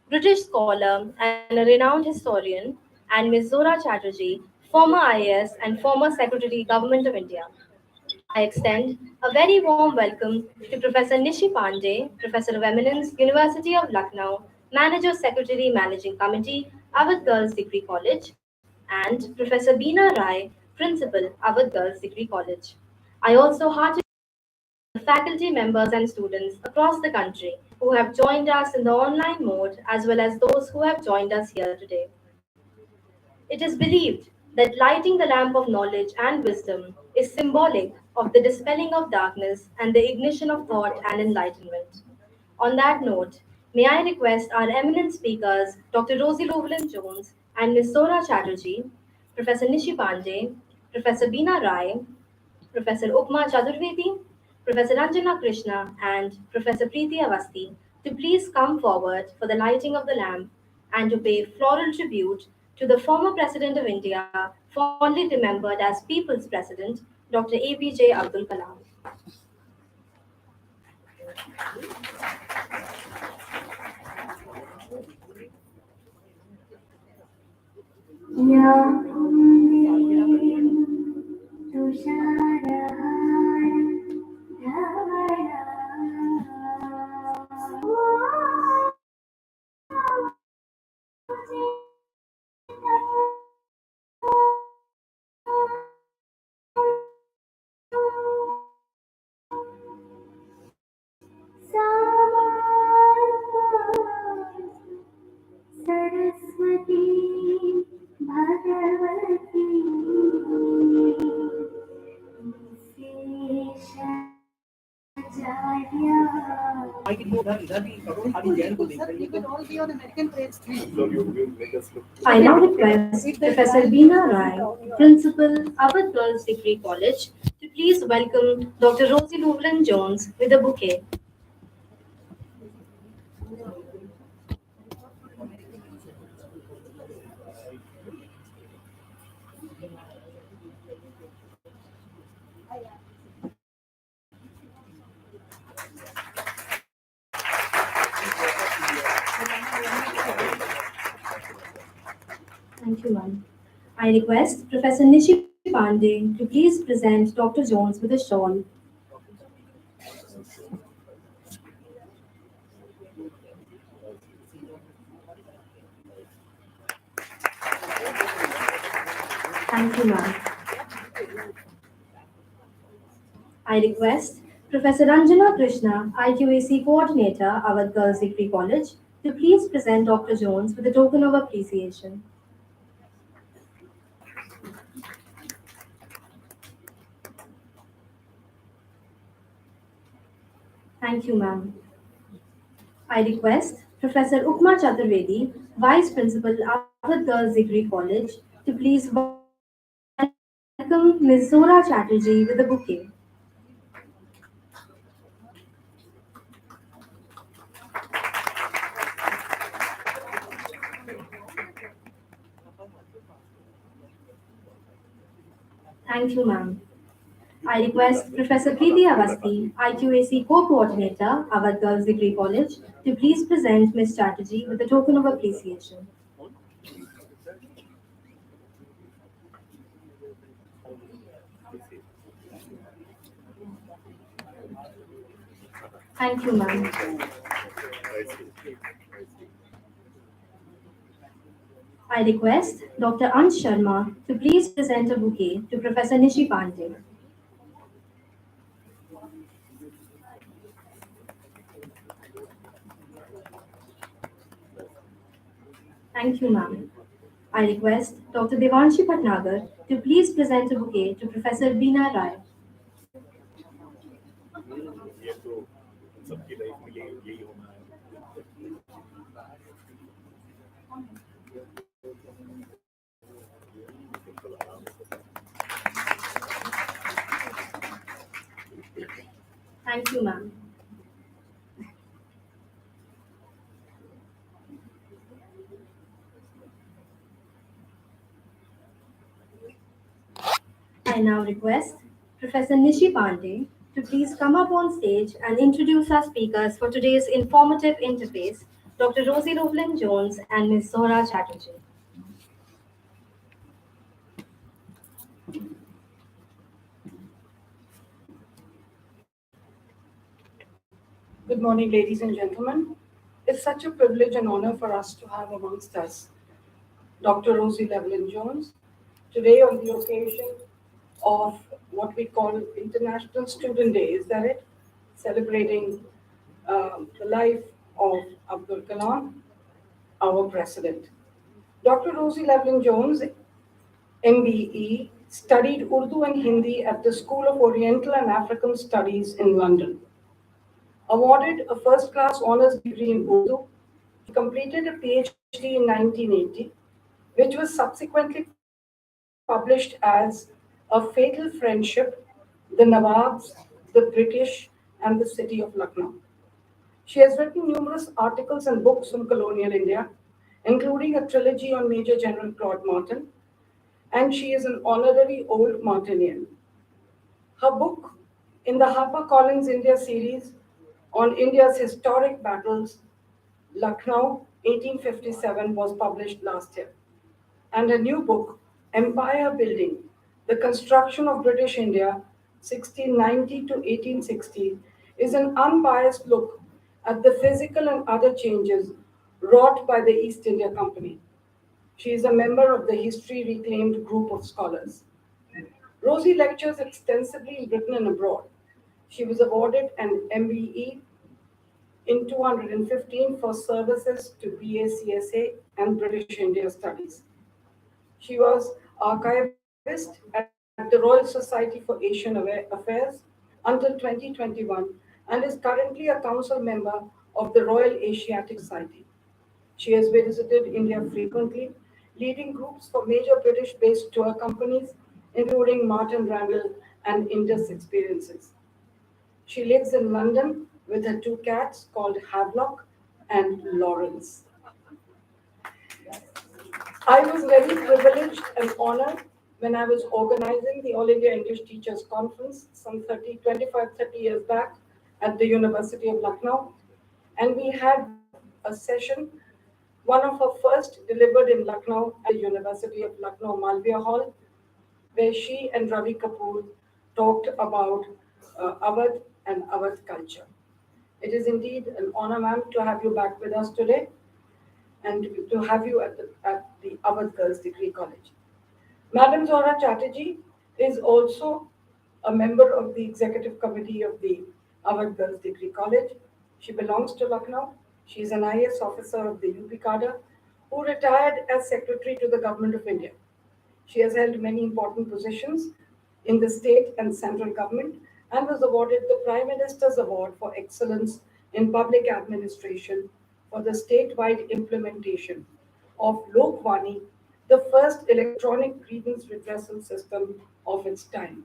British scholar and a renowned historian, and Ms. Zora Chatterjee, former IAS and former Secretary Government of India. I extend a very warm welcome to Professor Nishi Pandey, Professor of Eminence, University of Lucknow, Manager Secretary Managing Committee, Avadh Girls Degree College, and Professor Beena Rai, Principal, Avadh Girls Degree College. I also heartily the faculty members and students across the country who have joined us in the online mode as well as those who have joined us here today. It is believed that lighting the lamp of knowledge and wisdom is symbolic of the dispelling of darkness and the ignition of thought and enlightenment. On that note, may I request our eminent speakers, Dr. Rosie Llewellyn Jones and Ms. Sora Chatterjee, Professor Nishi Pandey, Professor Beena Rai, Professor Upma Chaturvedi, Professor Ranjana Krishna, and Professor Preeti Avasti to please come forward for the lighting of the lamp and to pay floral tribute to the former President of India, fondly remembered as People's President, Dr. APJ Abdul Kalam. या कुन्देन्दु तुषारहार धवला Saraswati Bhagwati विशेषाचार्या I now request Professor Beena Rai, Principal, Avadh Girls Degree College, to please welcome Dr. Rosie Llewellyn Jones with a bouquet. Thank you, ma'am. I request Professor Nishi Pandey to please present Dr. Jones with a shawl. Thank you, ma'am. I request Professor Ranjana Krishna, IQAC Coordinator, Avadh Girls Degree College, to please present Dr. Jones with a token of appreciation. Thank you, ma'am. I request Professor Upma Chaturvedi, Vice Principal, Avadh Girls Degree College, to please welcome Ms. Zora Chatterjee with a bouquet. Thank you, ma'am. I request Professor Preeti Avasthi, IQAC Co-Coordinator, Avadh Girls Degree College, to please present Ms. Chatterjee with a token of appreciation. Thank you, ma'am. I request Dr. Ansh Sharma to please present a bouquet to Professor Nishi Pandey. Thank you, ma'am. I request Dr. Devanshi Bhatnagar to please present a bouquet to Professor Beena Rai. Thank you, ma'am. I now request Professor Nishi Pandey to please come up on stage and introduce our speakers for today's informative interface, Dr. Rosie Roblin Jones and Ms. Zohra Chatterjee. Good morning, ladies and gentlemen. It's such a privilege and honor for us to have amongst us Dr. Rosie Llewellyn Jones today on the occasion of what we call International Student Day. Is that it? Celebrating the life of Abdul Kalam, our president. Dr. Rosie Llewellyn Jones, MBE, studied Urdu and Hindi at the School of Oriental and African Studies in London. Awarded a first class honors degree in Urdu, she completed a PhD in 1980, which was subsequently published as A Fatal Friendship, The Nawabs, the British, and the City of Lucknow. She has written numerous articles and books on colonial India, including a trilogy on Major General Claude Martin, and she is an honorary Old Martinian. Her book in the HarperCollins India series on India's historic battles, Lucknow 1857, was published last year. And a new book, Empire Building, The Construction of British India 1690 to 1860, is an unbiased look at the physical and other changes wrought by the East India Company. She is a member of the History Reclaimed group of scholars. Rosie lectures extensively in Britain and abroad. She was awarded an MBE in 215 for services to BACSA and British India Studies. She was archivist at the Royal Society for Asian Affairs until 2021 and is currently a council member of the Royal Asiatic Society. She has visited India frequently, leading groups for major British based tour companies, including Martin Randall and Indus Experiences. She lives in London with her two cats called Havelock and Lawrence. I was very privileged and honored when I was organizing the All India English Teachers Conference some 30 years back at the University of Lucknow. And we had a session, one of our first delivered in Lucknow at the University of Lucknow Malviya Hall, where she and Ravi Kapoor talked about Avadh and Avadh culture. It is indeed an honor, ma'am, to have you back with us today and to have you at the Avadh Girls Degree College. Madam Zohra Chatterjee is also a member of the executive committee of the Avadh Girls Degree College. She belongs to Lucknow. She is an IAS officer of the UP cadre who retired as secretary to the Government of India. She has held many important positions in the state and central government and was awarded the Prime Minister's Award for Excellence in Public Administration for the statewide implementation of Lokvani, the first electronic grievance redressal system of its time.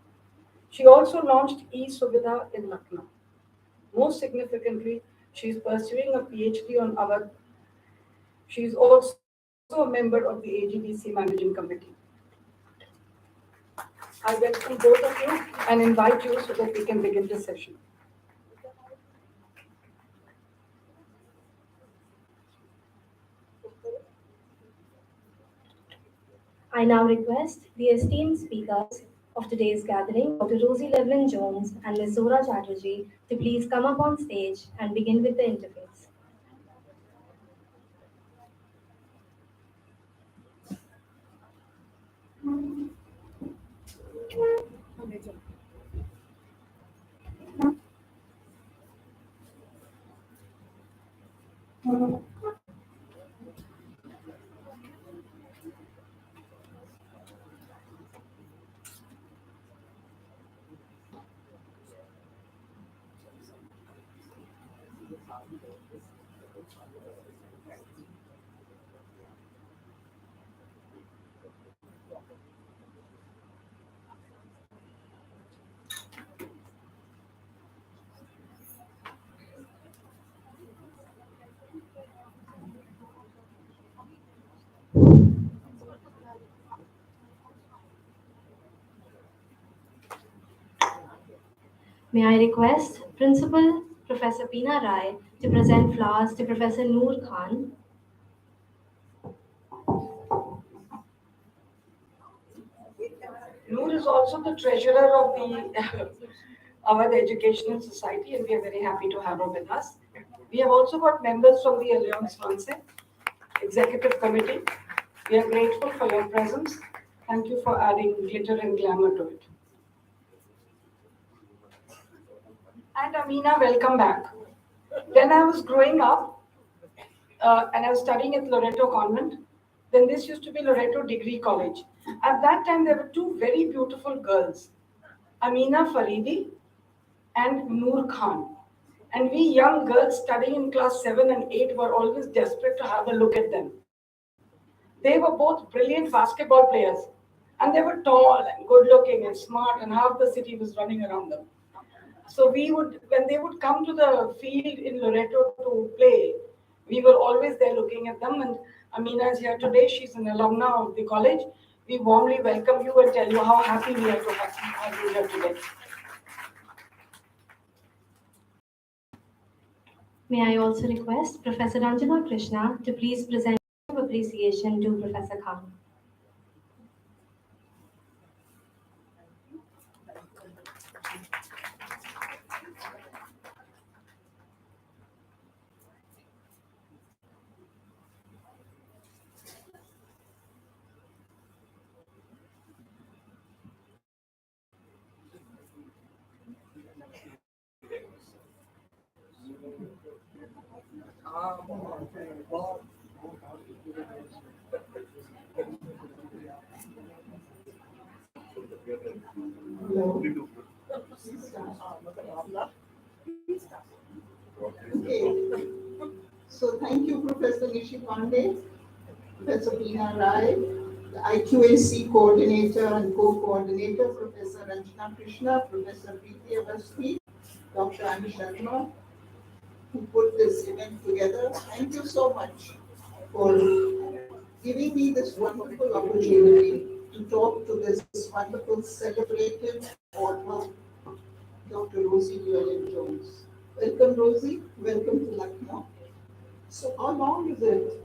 She also launched e-Suvidha in Lucknow. Most significantly, she is pursuing a PhD on Avadh. She is also a member of the AGDC Managing Committee. I welcome both of you and invite you so that we can begin the session. I now request the esteemed speakers of today's gathering, Dr. Rosie Levlin Jones and Ms. Zora Chatterjee, to please come up on stage and begin with the interface. May I request Principal Professor Peena Rai to present flowers to Professor Noor Khan. Noor is also the treasurer of the Avadh Educational Society, and we are very happy to have her with us. We have also got members from the Alliance Française Executive Committee. We are grateful for your presence. Thank you for adding glitter and glamour to it. And Amina, welcome back. When I was growing up and I was studying at Loreto Convent, then this used to be Loreto Degree College. At that time, there were two very beautiful girls, Amina Faridi and Noor Khan. And we young girls studying in class 7 and 8 were always desperate to have a look at them. They were both brilliant basketball players, and they were tall and good looking and smart, and half the city was running around them. So we would, when they would come to the field in Loreto to play, we were always there looking at them. And Amina is here today. She's an alumna of the college. We warmly welcome you and tell you how happy we are to have you here today. May I also request Professor Anjana Krishna to please present of appreciation to Professor Khan. Okay. So thank you, Professor Nishikande, Professor Peena Rai, the IQAC coordinator and co-coordinator, Professor Ranjana Krishna, Professor Preeti Avasthi, Dr. Ani Sharma, who put this event together. Thank you so much for giving me this wonderful opportunity to talk to this wonderful celebrated author, Dr. Rosie Llewellyn-Jones. Welcome, Rosie. Welcome to Lucknow. So, how long is it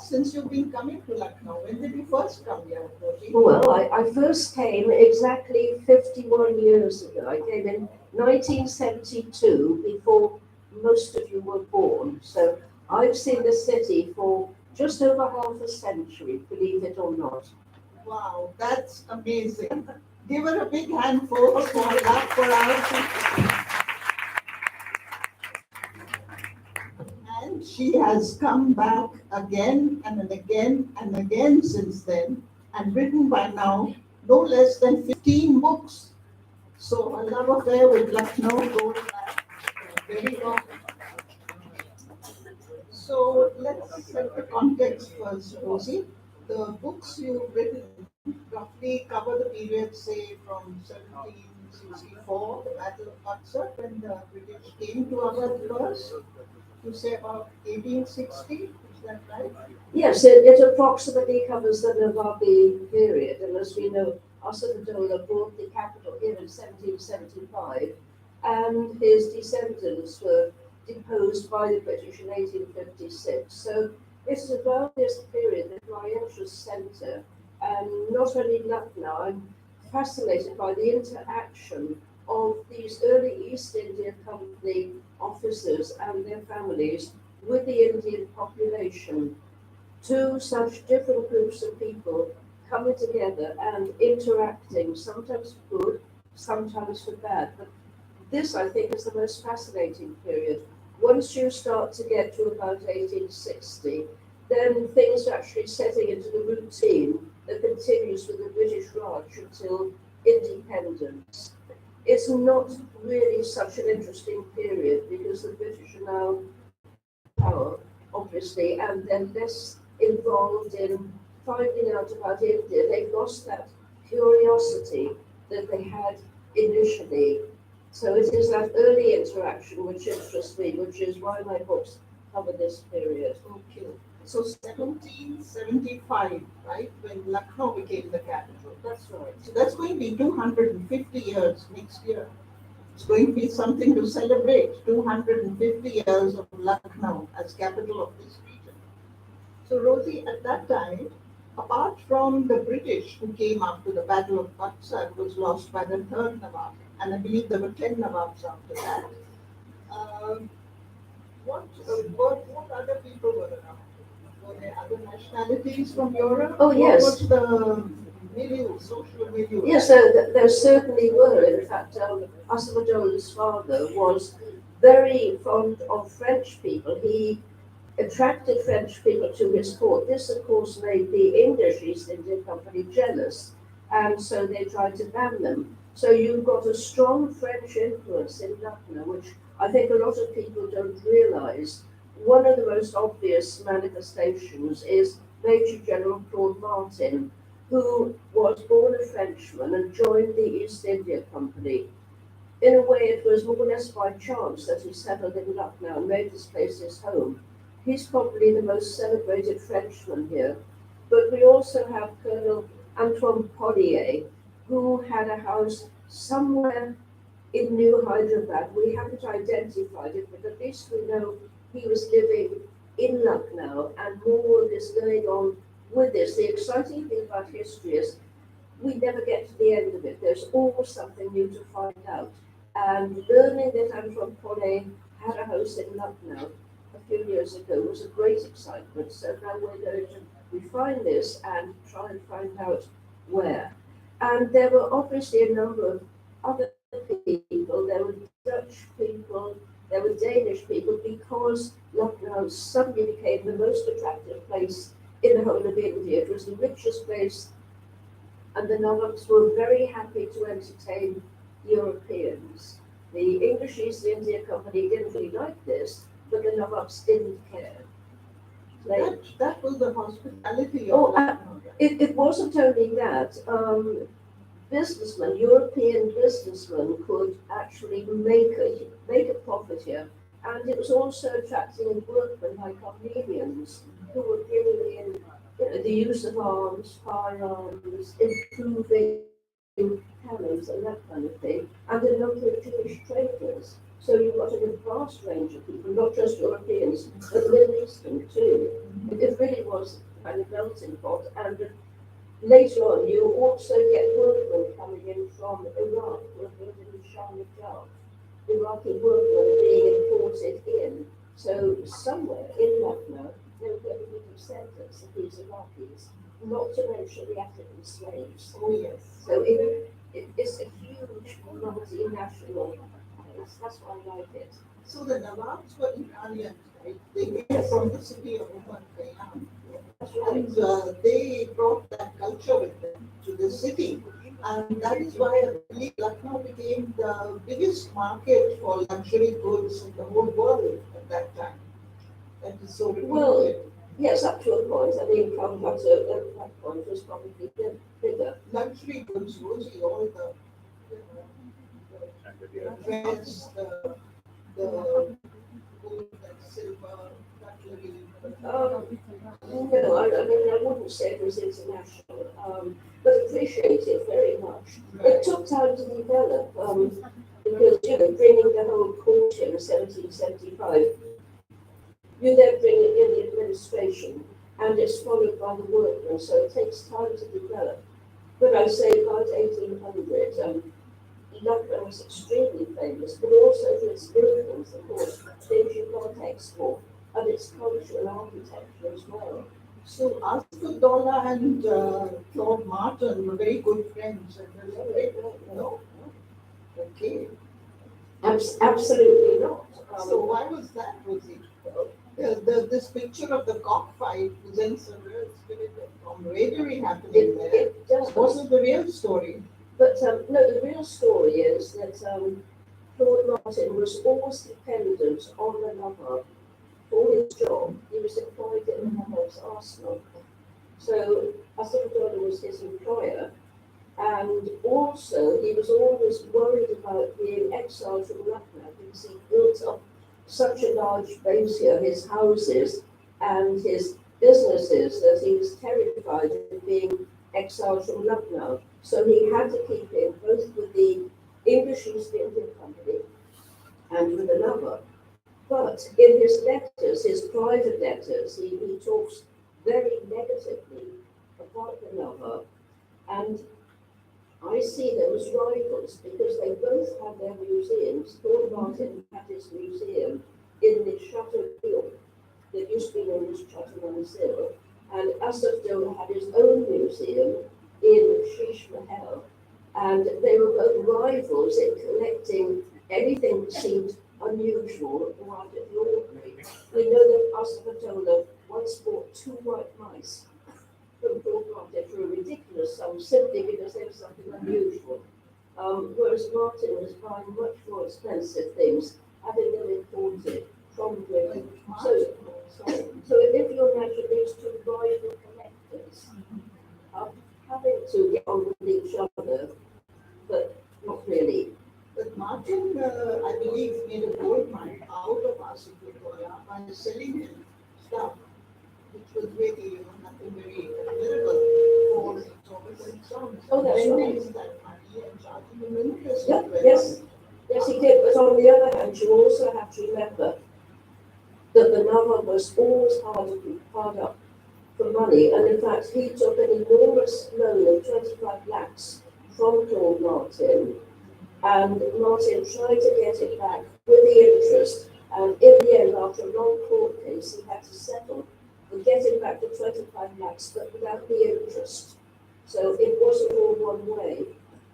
since you've been coming to Lucknow? When did you first come here, Rosie? Well, I first came exactly 51 years ago. I came in 1972, before most of you were born. So I've seen the city for just over half a century, believe it or not. Wow, that's amazing. Give her a big hand, folks, for a clap for our. And she has come back again and again and again since then, and written by now no less than 15 books. So her love affair with Lucknow goes back very long. So let's set the context first, Rosie. The books you've written roughly cover the period, say, from 1764, the Battle of Buxar, when the British came to Avadh first, to say about 1860, is that right? Yes, it approximately covers the Nawabi period, and as we know, Assafadola brought the capital here in 1775, and his descendants were deposed by the British in 1856. So it's about this period that my interest centre, and not only Lucknow, I'm fascinated by the interaction of these early East India Company officers and their families with the Indian population. Two such different groups of people coming together and interacting, sometimes for good, sometimes for bad. But this, I think, is the most fascinating period. Once you start to get to about 1860, then things are actually setting into the routine that continues with the British Raj until independence. It's not really such an interesting period because the British are now power, obviously, and they're less involved in finding out about India. They've lost that curiosity that they had initially. So it is that early interaction which interests me, which is why my books cover this period. Okay. So 1775, right, when Lucknow became the capital. That's right. So that's going to be 250 years next year. It's going to be something to celebrate, 250 years of Lucknow as capital of this region. So Rosie, at that time, apart from the British who came after the Battle of Buxar, was lost by the third Nawab, and I believe there were 10 Nawabs after that. Um, what other people were around? Were there other nationalities from Europe? Oh, yes. What was the milieu, social milieu? Yes, there certainly were. In fact, Asafadola's father was very fond of French people. He attracted French people to his court. This, of course, made the English East India Company jealous, and so they tried to ban them. So you've got a strong French influence in Lucknow, which I think a lot of people don't realize. One of the most obvious manifestations is Major General Claude Martin, who was born a Frenchman and joined the East India Company. In a way, it was more or less by chance that he settled in Lucknow and made this place his home. He's probably the most celebrated Frenchman here. But we also have Colonel Antoine Pollier, who had a house somewhere in New Hyderabad. We haven't identified it, but at least we know he was living in Lucknow, and more is going on with this. The exciting thing about history is we never get to the end of it. There's always something new to find out. And learning that Antoine Pollet had a house in Lucknow a few years ago was a great excitement. So now we're going to refine this and try and find out where. And there were obviously a number of other people. There were Dutch people, there were Danish people, because Lucknow suddenly became the most attractive place in the whole of India. It was the richest place, and the Nawabs were very happy to entertain Europeans. The English East India Company didn't really like this, but the Nawabs didn't care. That was the hospitality of Oh, Lucknow. it wasn't only that. Businessmen, European businessmen, could actually make a profit here, and it was also attracting workmen like Armenians who were bringing in, the use of arms, firearms, improving cannons and that kind of thing, and a number of Jewish traders. So you've got a vast range of people, not just Europeans, but Middle Eastern too. It really was kind of melting pot, and later on, you also get workmen coming in from Iraq, who are building in Shah Iraqi workmen being imported in. So somewhere in Lucknow, there were going to be descendants of these Iraqis, not to mention the African slaves. Oh, yes. So it's a huge multinational place. That's why I like it. So the Nawabs were Iranians, right? They came from the city of Umar Khayyam. That's right. And they brought that culture with them to the city. And that is why I believe Lucknow became the biggest market for luxury goods in the whole world at that time. That is so Well, reputed. yes, up to a point. I mean, Calcutta at that point was probably bigger. Luxury goods, Rosie, all the dress, the gold and silver, cutlery, No, I mean, I wouldn't say it was international, but appreciated very much. It took time to develop, because, bringing the whole court in 1775, you then bring it in the administration, and it's followed by the workmen, so it takes time to develop. But I say about 1800, Lucknow was extremely famous, but also for its buildings, of course, things you can't export, and its culture and architecture as well. So Asfadola and Claude Martin were very good friends. And no? Okay. Absolutely not. So why was that, Rosie? This picture of the cockfight presents a real spirit of camaraderie happening there. It does. Wasn't the real story? But no, the real story is that Claude Martin was always dependent on the lover for his job. He was employed in the Lover's arsenal. So Asfadola was his employer, and also he was always worried about being exiled from Lucknow because he built up such a large base here, his houses and his businesses, that he was terrified of being exiled from Lucknow. So he had to keep in both with the English East India Company and with another. But in his letters, his private letters, he talks very negatively about the lover, and I see them as rivals because they both have their museums. Claude Martin had his museum in the Chateau that used to be known as Chateau, and Asfadola had his own museum in Sheesh Mahal, and they were both rivals in collecting anything that seemed unusual or out of the ordinary. We know that Asfadola once bought 2 white mice from Claude Martin for a ridiculous sum simply because there was something unusual. Whereas Martin was buying much more expensive things, having them imported from Britain. So if you're naturally to rival collectors, having to get on with each other, but not really. But Martin, I believe, made a gold mine out of Asfadola by selling him stuff, which was really, nothing very miracle for his sons. Oh, that's And right. raised that money and charging him interest. Yeah, yes, yes, he did. But on the other hand, you also have to remember that the lover was always hard up for money, and in fact, he took an enormous loan of 25 lakhs from Claude Martin, and Martin tried to get it back with the interest, and in the end, after a long court case, he had to settle for getting back the 25 lakhs, but without the interest. So it wasn't all one way.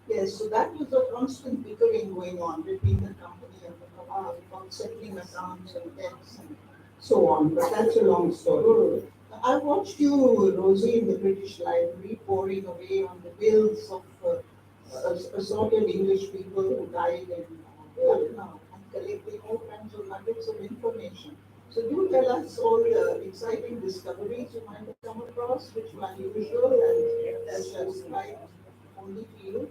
Yes, so that was a constant bickering going on between the company and the Nawab about settling accounts and debts and so on, but that's a long story. I watched you, Rosie, in the British Library, poring away on the bills of assorted English people who died in Lucknow and collecting all kinds of nuggets of information. So do tell us all the exciting discoveries you might have come across, which were unusual and that's described only to you.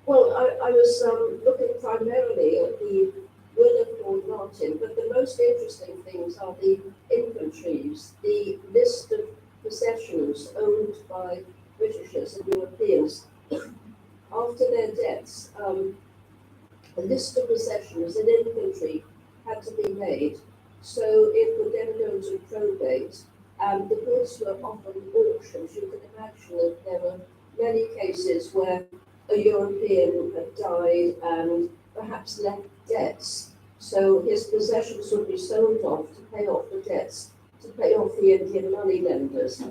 Well, I was looking primarily at the will of Claude Martin, but the most interesting things are the inventories, the list of possessions owned by Britishers and Europeans after their deaths. A list of possessions, an inventory had to be made, so it would then go to probate, and the goods were often auctioned. You can imagine that there were many cases where a European had died and perhaps left debts, so his possessions would be sold off to pay off the debts, to pay off the Indian money lenders.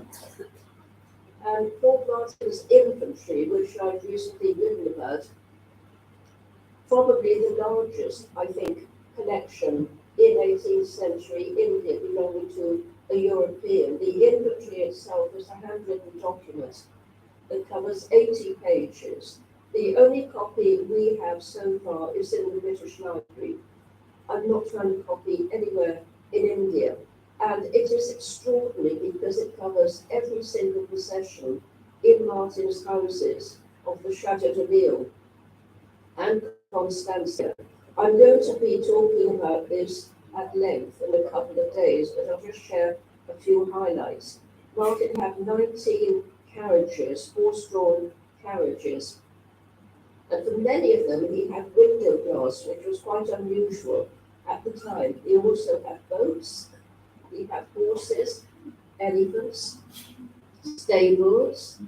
And Claude Martin's inventory, which I've recently written about, probably the largest, I think, collection in 18th century India belonging to a European. The inventory itself is a handwritten document that covers 80 pages. The only copy we have so far is in the British Library. I've not found a copy anywhere in India. And it is extraordinary because it covers every single possession in Martin's houses of the Chateau de and Constantia. I'm going to be talking about this at length in a couple of days, but I'll just share a few highlights. Martin had 19 carriages, horse-drawn carriages, and for many of them he had window glass, which was quite unusual at the time. He also had boats, he had horses, elephants, stables,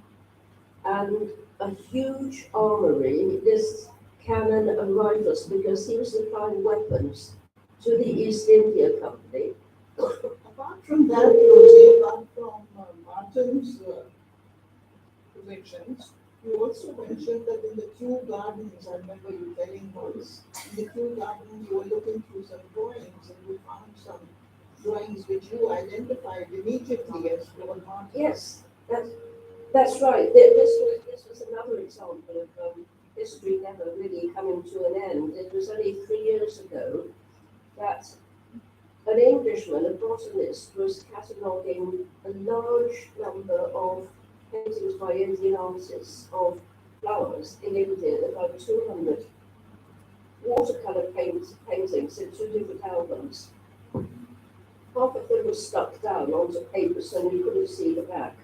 and a huge armory, this cannon and rifles, because he was supplying weapons to the East India Company. Apart from that, Rosie, apart from Martin's predictions, you also mentioned that in the Kew Gardens, I remember you telling once, in the Kew Gardens, you were looking through some drawings and you found some drawings which you identified immediately as Lord Martin. Yes, that's right. This was another example of history never really coming to an end. It was only 3 years ago that an Englishman, a botanist, was cataloguing a large number of paintings by Indian artists of flowers in India, about 200 watercolour paintings in 2 different albums. Half of them were stuck down onto paper so you couldn't see the back,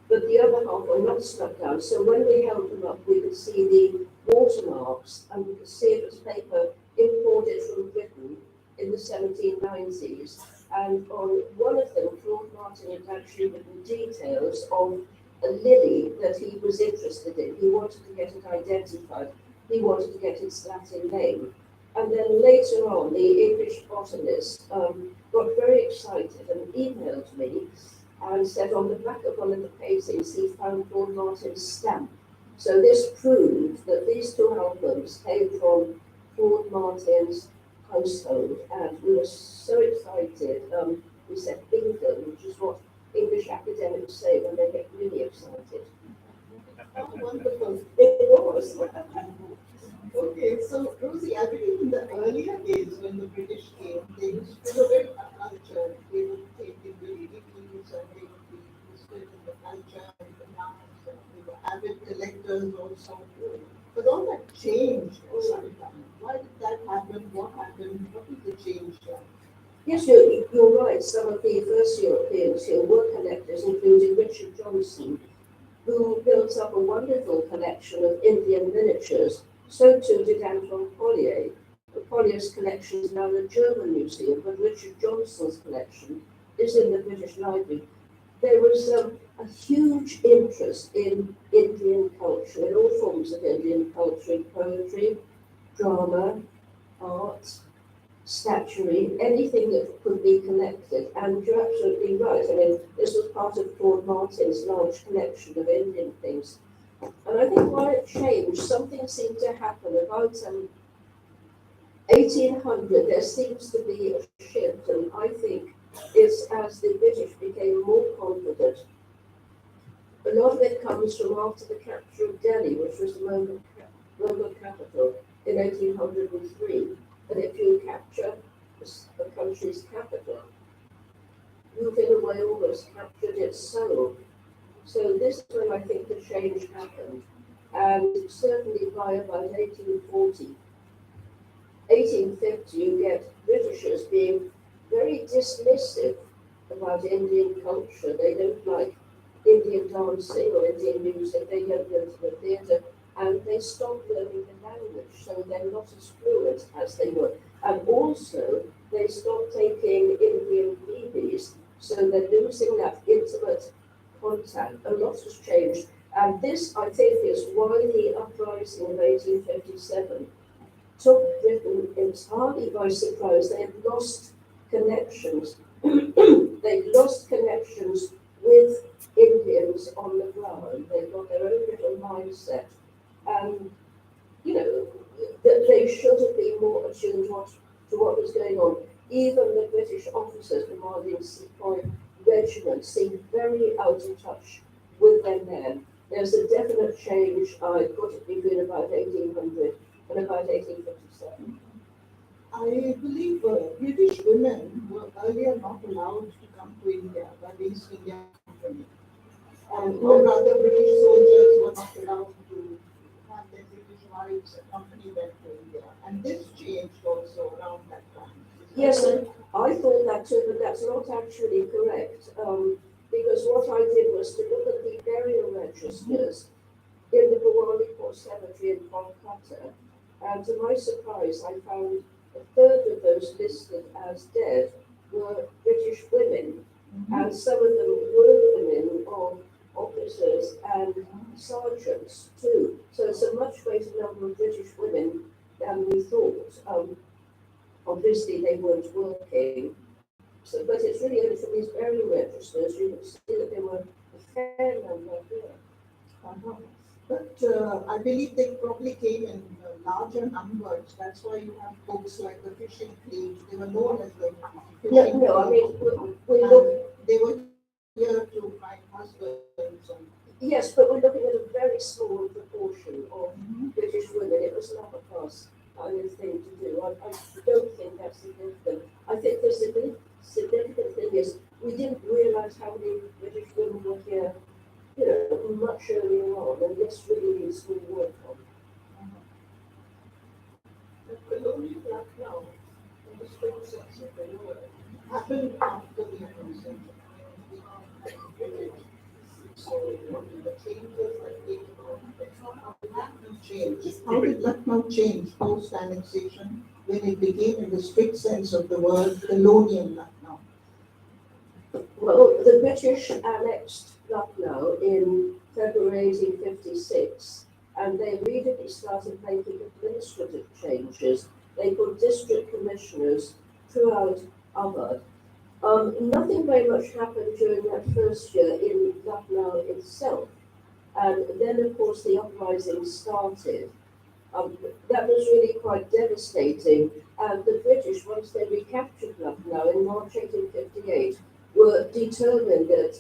but the other half were not stuck down. So when we held them up, we could see the watermarks and we could see it was paper imported from Britain in the 1790s. And on one of them, Claude Martin had actually written details of a lily that he was interested in. He wanted to get it identified. He wanted to get its Latin name. And then later on, the English botanist got very excited and emailed me and said on the back of one of the paintings he found Claude Martin's stamp. So this proved that these 2 albums came from Claude Martin's household, and we were so excited. We said bingo, which is what English academics say when they get really excited. How wonderful. It was. Okay, so Rosie, I believe in the earlier days when the British came, they used to be very cultured. They would take it very deeply and they would be interested in the culture and the dance, and they were avid collectors also. But all that changed at some time. Why did that happen? What happened? What was the change there? Yes, you're right. Some of the first Europeans who were collectors, including Richard Johnson, who built up a wonderful collection of Indian miniatures. So too did Anton Collier. Collier's collection is now in the German Museum, but Richard Johnson's collection is in the British Library. There was a huge interest in Indian culture, in all forms of Indian culture, in poetry, drama, art, statuary, anything that could be collected. And you're absolutely right. I mean, this was part of Claude Martin's large collection of Indian things. And I think while it changed, something seemed to happen about 1800. There seems to be a shift, and I think it's as the British became more confident. A lot of it comes from after the capture of Delhi, which was the Mughal capital in 1803. And if you capture a country's capital, you've in a way almost captured its soul. So this is when I think the change happened. And certainly by about 1840, 1850, you get Britishers being very dismissive about Indian culture. They don't like Indian dancing or Indian music. They don't go to the theatre, and they stop learning the language, so they're not as fluent as they were. And also, they stop taking Indian babies, so they're losing that intimate contact. A lot has changed, and this, I think, is why the uprising of 1857 took Britain entirely by surprise. They had lost connections. They lost connections with Indians on the ground. They've got their own little mindset. And, you know, that they should have been more attuned to what was going on. Even the British officers commanding sepoy regiments seemed very out of touch with their men. There's a definite change, I put it, between about 1800 and about 1857. I believe British women were earlier not allowed to come to India by the East India Company. Or rather, British soldiers were not allowed to have their British wives accompany them to India. And this changed also around that time. Yes, Royal Cemetery in Kolkata, and to my surprise, I found a third of those listed as dead were British women, and some of them were women of officers and sergeants too. So it's a much greater number of British women than we thought. Obviously, they weren't working, so, but it's really only from these burial registers you can see that there were a fair number here. Uh-huh. But I believe they probably came in larger numbers. That's why you have books like the fishing fleet. They were known as the fishing No, I fleet. mean, we look, They were here to find husbands. And, yes, but we're looking at a very small proportion of British women. It was an upper class kind of thing to do. I don't think that's significant. I think the significant thing is we didn't realise how many British women were here, you know, much earlier on, and this really needs to be worked on. the Colonial Lucknow, in the strict sense of the word, happened after the invasion. So the changes that came about, how did Lucknow change? How did Lucknow change post-annexation when it became, in the strict sense of the word, colonial Lucknow? Well, the British annexed Lucknow in February 1856, and they immediately started making administrative changes. They put district commissioners throughout Avadh. Nothing very much happened during that first year in Lucknow itself, and then, of course, the uprising started. That was really quite devastating, and the British, once they recaptured Lucknow in March 1858, were determined that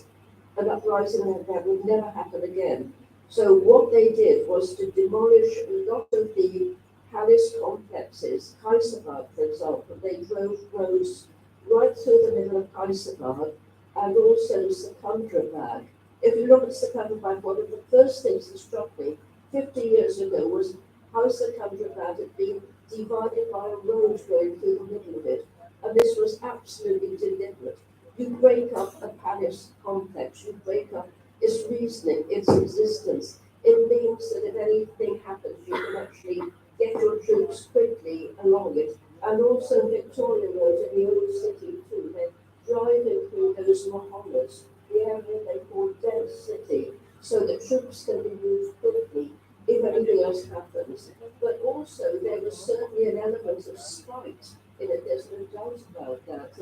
an uprising like that would never happen again. So what they did was to demolish a lot of the palace complexes. Kaisabad, for example, they drove roads right through the middle of Kaisabad, and also Secunderabad. If you look at Secunderabad, one of the first things that struck me 50 years ago was how Secunderabad had been divided by a road going through the middle of it, and this was absolutely deliberate. You break up a palace complex, you break up its reasoning, its existence. It means that if anything happens, you can actually get your troops quickly along it. And also Victoria Road in the old city too. They're driving through those Mohammeds, the area they call Dead City, so that troops can be moved quickly if anything else happens. But also there was certainly an element of spite in it, there's no doubt about that.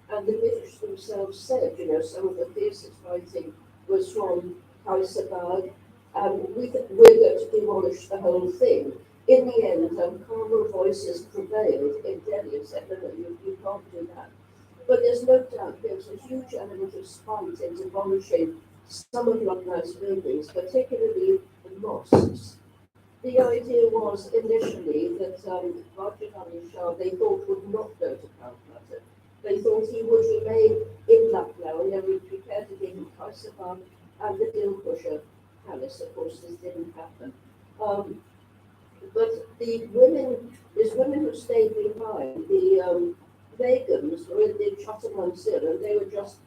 And the British themselves said, you know, some of the fiercest fighting was from Kaisabad, and we're going to demolish the whole thing. In the end, calmer voices prevailed in Delhi and said, no, you can't do that. But there's no doubt there's a huge element of spite in demolishing some of Lucknow's buildings, particularly the mosques. The idea was initially that Raja Ali Shah, they thought, would not go to Calcutta. They thought he would remain in Lucknow, and they were prepared to give him Kaisabad and the Dilkusha Palace. Of course, this didn't happen. But the women, there's women who stayed behind. The Begums were in the Chota Mansur, and they were just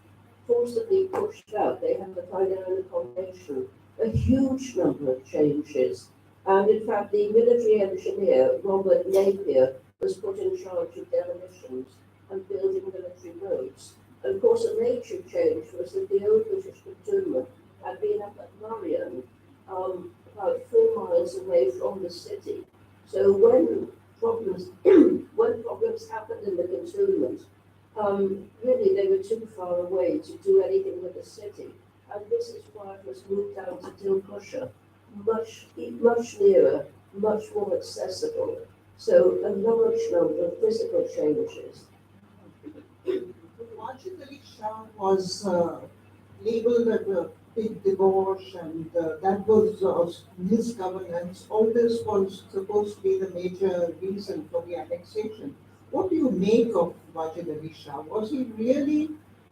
forcibly pushed out. They had to find their own accommodation. A huge number of changes. And in fact, the military engineer, Robert Napier, was put in charge of demolitions and building military roads. And of course, a major change was that the old British cantonment had been up at Marion, about 4 miles away from the city. So when problems happened in the cantonment, really they were too far away to do anything with the city. And this is why it was moved down to Dilkusha, much nearer, much more accessible. So a large number of physical changes. Wajid Ali Shah was labeled as a big divorce, and that was misgovernance. All this was supposed to be the major reason for the annexation. What do you make of Wajid Ali Shah? Was he really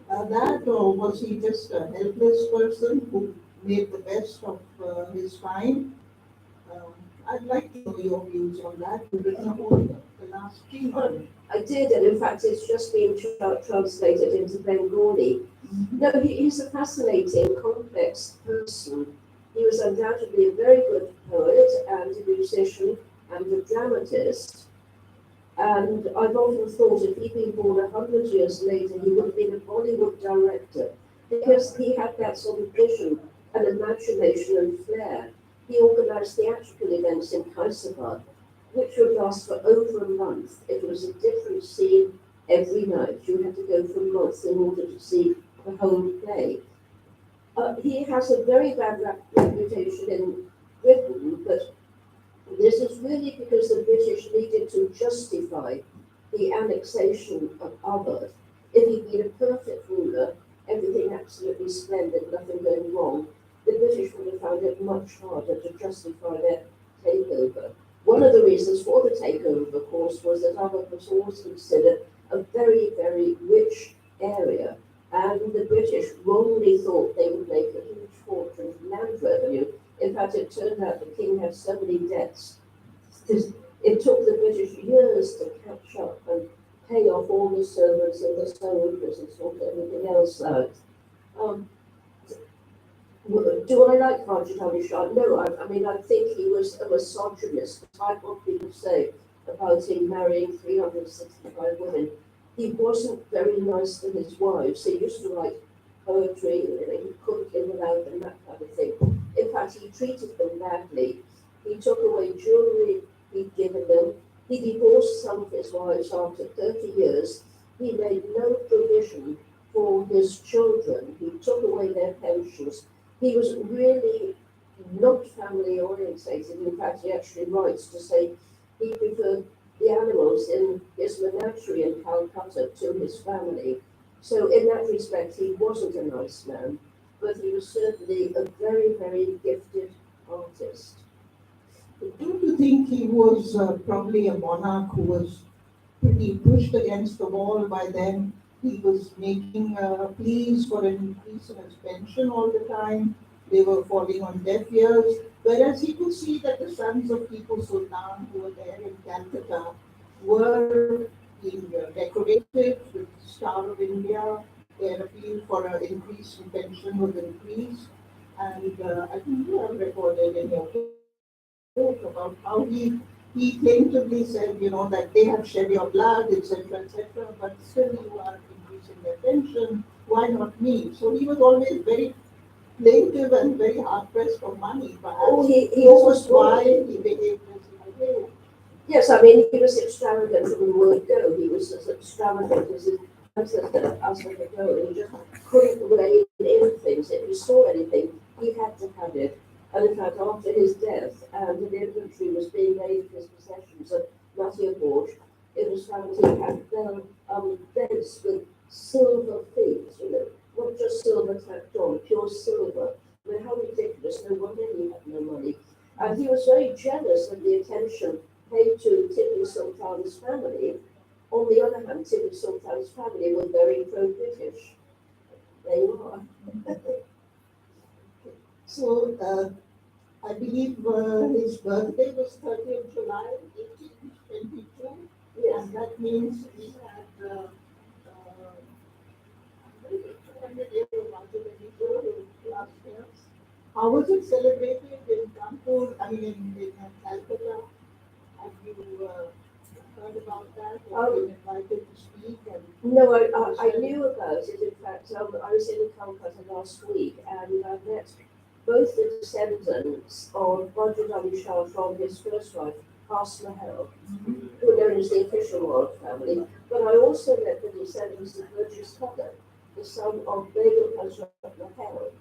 that, or was he just a helpless person who made the best of his time? Um, I'd like to know your views on that. You've written a whole book, the last 3 months. I did, and in fact, it's just been translated into Bengali. No, he's a fascinating, complex person. He was undoubtedly a very good poet and a musician and a dramatist. And I've often thought if he'd been born 100 years later, he would have been a Bollywood director because he had that sort of vision and imagination and flair. He organised theatrical events in Hyderabad, which would last for over a month. It was a different scene every night. You had to go for months in order to see the whole play. He has a very bad reputation in Britain, but this is really because the British needed to justify the annexation of Avadh. If he'd been a perfect ruler, everything absolutely splendid, nothing going wrong, the British would have found it much harder to justify their takeover. One of the reasons for the takeover, of course, was that Avadh was always considered a very, very rich area, and the British wrongly thought they would make a huge fortune from land revenue. In fact, it turned out the king had so many debts. It took the British years to catch up and pay off all the servants and the soldiers and sort everything else out. Um, do I like Rajat Ali Shah? No, I mean, I think he was a misogynist. Despite what people say about him marrying 365 women, he wasn't very nice to his wives. He used to write poetry, he couldn't live without them, that kind of thing. In fact, he treated them badly. He took away jewellery he'd given them. He divorced some of his wives after 30 years. He made no provision for his children. He took away their pensions. He was really not family orientated. In fact, he actually writes to say he preferred the animals in his menagerie in Calcutta to his family. So in that respect, he wasn't a nice man, but he was certainly a very, very gifted artist. Don't you think he was probably a monarch who was pretty pushed against the wall by then? He was making pleas for an increase in his pension all the time. They were falling on deaf ears. Whereas he could see that the sons of Tipu Sultan who were there in Calcutta were being decorated with the Star of India. Their appeal for an increase in pension was increased. And I think you have recorded in your book about how he plaintively said, that they have shed your blood, etc., but still you are increasing their pension. Why not me? So he was always very plaintive and very hard pressed for money. Oh, Perhaps he this was always why wanted. he behaved as he behaved. Yes, I mean, he was extravagant from the word go. He was as extravagant as his ancestor, as they could go. And he just couldn't rein in things. If he saw anything, he had to have it. And in fact, after his death, and an inventory was being made of his possessions at Mattia Gorge, it was found he had beds with silver feet, not just silver tacked on, pure silver. I mean, how ridiculous. No wonder he had no money. And he was very jealous of the attention paid to Tipu Sultan's family. On the other hand, Tipu Sultan's family were very pro-British. There you are. So I believe his birthday was 30th July 1822. Yes. And that means he had 200 years of longevity last year. How was it celebrated in Kanpur, in Calcutta? Have you heard about that? Have you been invited to speak? No, I knew about it. In fact, I was in Calcutta last week and I met both the descendants of Badr Ali Shah from his first wife, Has Mahal, who are known as the official royal family, but I also met the descendants of Burgess Tucker, the son of Begum Hazrat Mahal.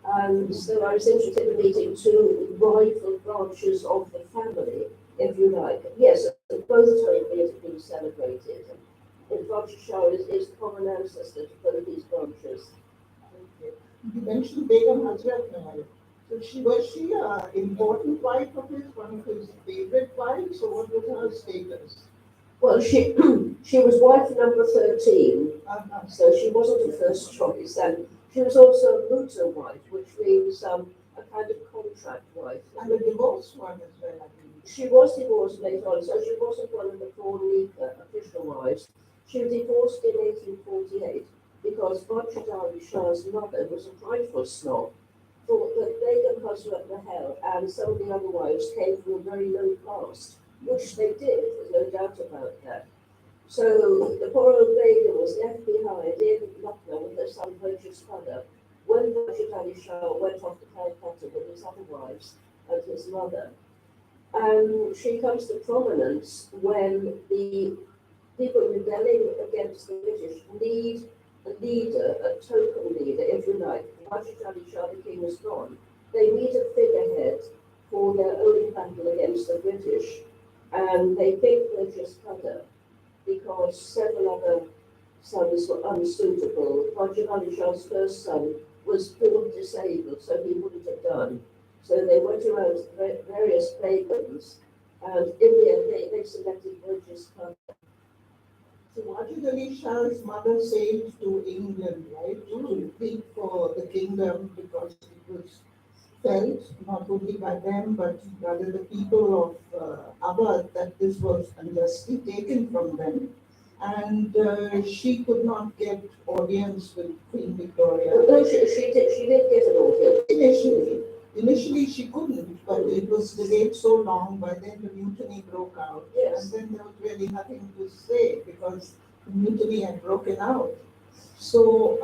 And so I was interested in meeting two rival branches of the family, if you like. Yes, both totally have been celebrated. And Roger Shah is common ancestor to both these branches. You mentioned Begum Hazrat Mahal. So was she an important wife of his, one of his favorite wives, or what was her status? Well, she was wife number 13, Uh-huh. so she wasn't a first choice, and she was also a muta wife, which means a kind of contract wife. And the divorced one as well, I believe. She was divorced later on, so she wasn't one of the four official wives. She was divorced in 1848 because Bajadari Shah's mother was a frightful snob. thought that Begum Husrat Mahal and some of the other wives came from a very low caste, which they did, there's no doubt about that. So the poor old Begum was left behind in Lucknow with her son Burgess Father when Wajid Ali Shah went off to Calcutta with his other wives and his mother. And she comes to prominence when the people rebelling against the British need a leader, a token leader, if you like. Wajid Ali Shah, the king, is gone. They need a figurehead for their own battle against the British, and they pick Burgess Cutter because several other sons were unsuitable. Wajid Ali Shah's first son was born disabled, so he wouldn't have done. So they went around to various pagans, and in the end, they selected Burgess Cutter. So Wajid Ali Shah's mother sailed to England, right, to plead for the kingdom because it was felt, not only by them, but rather the people of Avadh, that this was unjustly taken from them. And she could not get audience with Queen Victoria. No, she did get an audience. Initially she couldn't, but it was delayed so long. By then the mutiny broke out, Yes. and then there was really nothing to say because the mutiny had broken out. So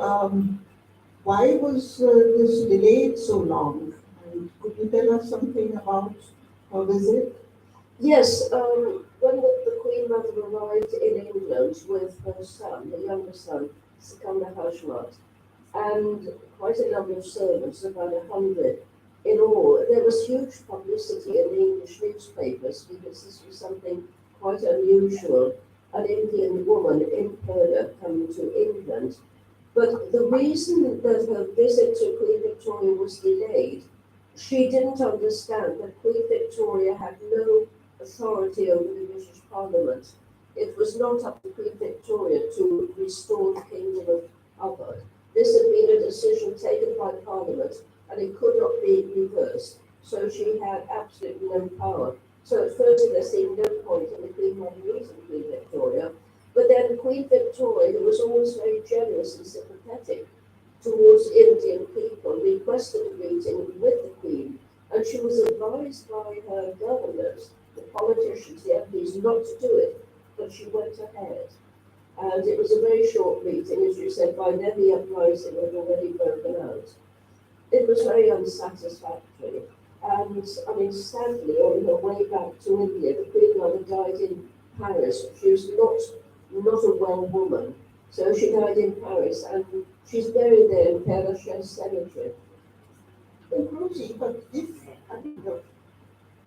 why was this delayed so long? And could you tell us something about her visit? Yes, when the Queen Mother arrived in England with her son, her younger son, Sikandar Hajmat, and quite a number of servants, about 100 in all, there was huge publicity in the English newspapers because this was something quite unusual, an Indian woman in Perda coming to England. But the reason that her visit to Queen Victoria was delayed, she didn't understand that Queen Victoria had no authority over the British Parliament. It was not up to Queen Victoria to restore the Kingdom of Avadh. This had been a decision taken by Parliament and it could not be reversed. So she had absolutely no power. So at first there seemed no point in the Queen Mother meeting Queen Victoria. But then Queen Victoria, who was always very generous and sympathetic towards Indian people, requested a meeting with the Queen, and she was advised by her governors, the politicians, the MPs, not to do it, but she went ahead. And it was a very short meeting, as you said, by then the uprising had already broken out. It was very unsatisfactory. And I mean, sadly, on her way back to India, the Queen Mother died in Paris. She was not a well woman. So she died in Paris, and she's buried there in Père Lachaise Cemetery. Rosie, but if I mean,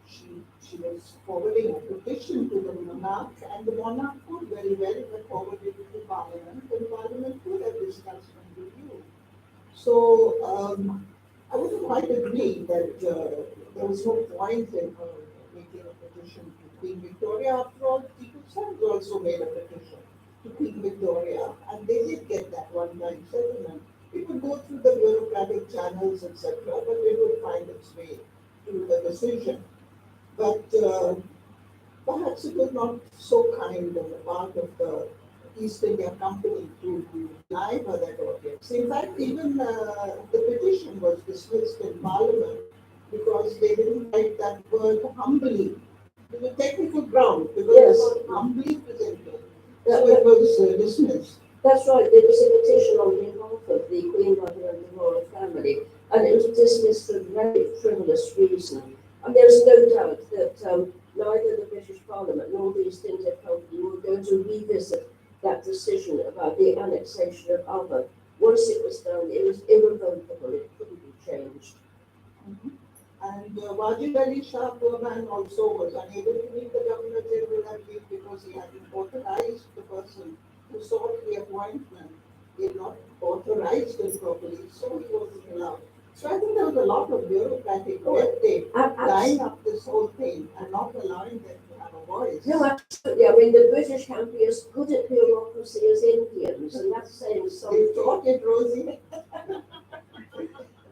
she was forwarding a petition to the monarch, and the monarch could very well have forwarded it to Parliament, and Parliament could have discussed and reviewed. So I would quite agree that there was no point in her making a petition to Queen Victoria. After all, Tipu Sons also made a petition to Queen Victoria, and they did get that one-time settlement. It would go through the bureaucratic channels, etc., but it would find its way to the decision. But perhaps it was not so kind on the part of the East India Company to deny her that audience. In fact, even the petition was dismissed in Parliament because they didn't write that word humbly. It was a technical ground because Yes. it was humbly presented. So it was dismissed. That's right, there was a petition on behalf of the Queen Mother and the royal family, and it was dismissed for a very frivolous reason. And there's no doubt that neither the British Parliament nor the East India Company were going to revisit that decision about the annexation of Avadh. Once it was done, it was irrevocable, it couldn't be changed. And Wajid Ali Shah Burman also was unable to meet the Governor General that week because he hadn't authorized the person who sought the appointment. He had not authorized it properly, so he wasn't allowed. So I think there was a lot of bureaucratic red tape tying up this whole thing and not allowing them to have a voice. No, absolutely. I mean, the British can be as good at bureaucracy as Indians, and that's saying something. You taught it, Rosie.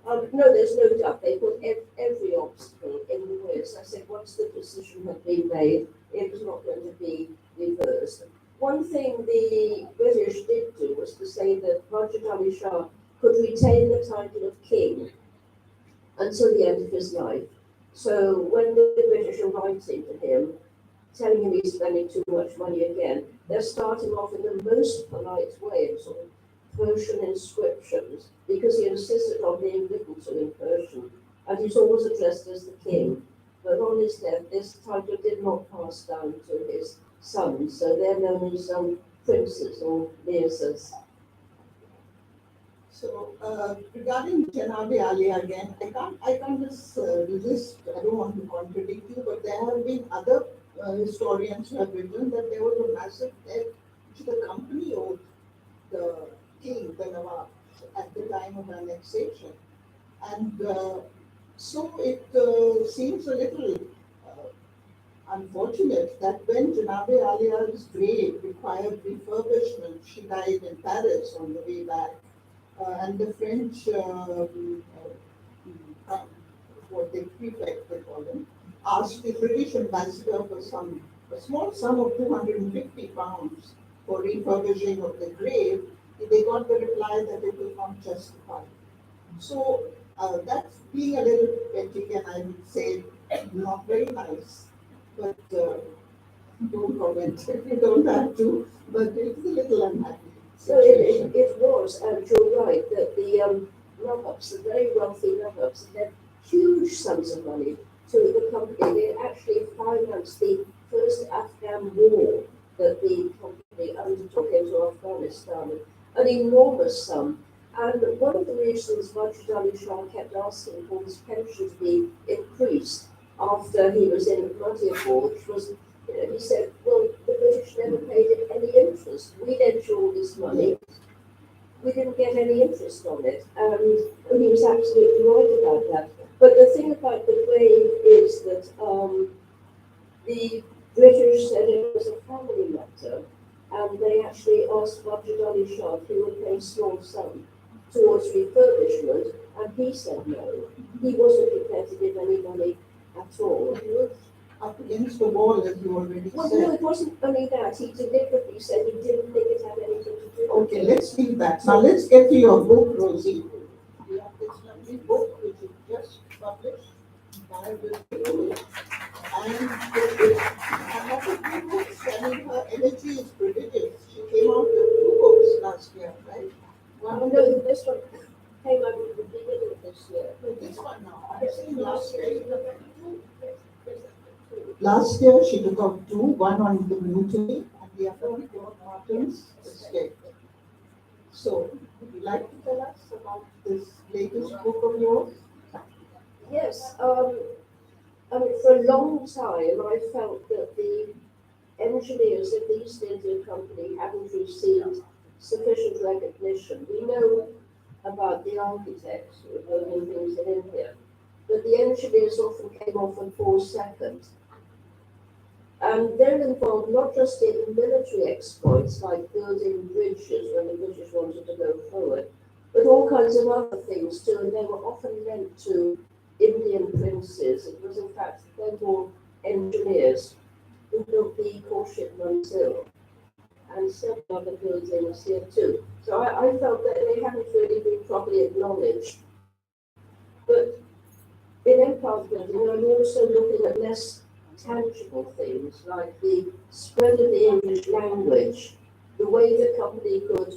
No, there's no doubt. They put every obstacle in the way. As I said, once the decision had been made, it was not going to be reversed. One thing the British did do was to say that Wajid Ali Shah could retain the title of king, until the end of his life. So when the British are writing to him, telling him he's spending too much money again, they're starting off in the most polite way in sort of Persian inscriptions, because he insisted on being written to in Persian, and he's always addressed as the king. But on his death, this title did not pass down to his sons, so they're known as princes or mirzas. So regarding Janabi Ali again, I can't just resist. I don't want to contradict you, but there have been other historians who have written that there was a massive debt which the company owed the king, the Nawab, at the time of annexation, and so it seems a little unfortunate that when Janabi Alia's grave required refurbishment, she died in Paris on the way back and the French, what they prefect they call them, asked the British ambassador for a small sum of 250 pounds for refurbishing of the grave. They got the reply that it was not justified. So that's being a little petty, and I would say not very nice. But don't comment if you don't have to. But it's a little unhappy. So it was, and you're right, that the Nawabs, the very wealthy Nawabs, had huge sums of money to the company. They actually financed the first Afghan war that the company undertook into Afghanistan, an enormous sum. And one of the reasons Wajid Ali Shah kept asking for his pension to be increased after he was in Madhya, which was, he said, well, the British never paid it any interest. We lent you all this money. We didn't get any interest on it. And he was absolutely right about that. But the thing about the grave is that the British said it was a family matter, and they actually asked Wajid Ali Shah if he would pay a small sum towards refurbishment, and he said no. He wasn't prepared to give any money at all. He was up against the wall, as you already Well, said. no, it wasn't only that. He deliberately said he didn't think it had anything to do with Okay, it. let's leave that. Now let's get to your book, Rosie. You have this lovely book which you just published by the and I'm not a few books. I mean, her energy is prodigious. She came out with 2 books last year, right? One of No, them, this one came out at the beginning of this year. this one now. I've seen last year. Last year she took out 2, one on the mutiny and the other on Lord Martin's escape. So, would you like to tell us about this latest book of yours? Yes, I mean, for a long time I felt that the engineers of the East India Company hadn't received sufficient recognition. We know about the architects who were building things in India, but the engineers often came off and paused second. And they're involved not just in military exploits like building bridges when the British wanted to go forward, but all kinds of other things too, and they were often lent to Indian princes. It was in fact Bengal engineers who built the courtship Mansil and several other buildings here too. So I felt that they hadn't really been properly acknowledged. But in empire building, I'm also looking at less tangible things like the spread of the English language, the way the company could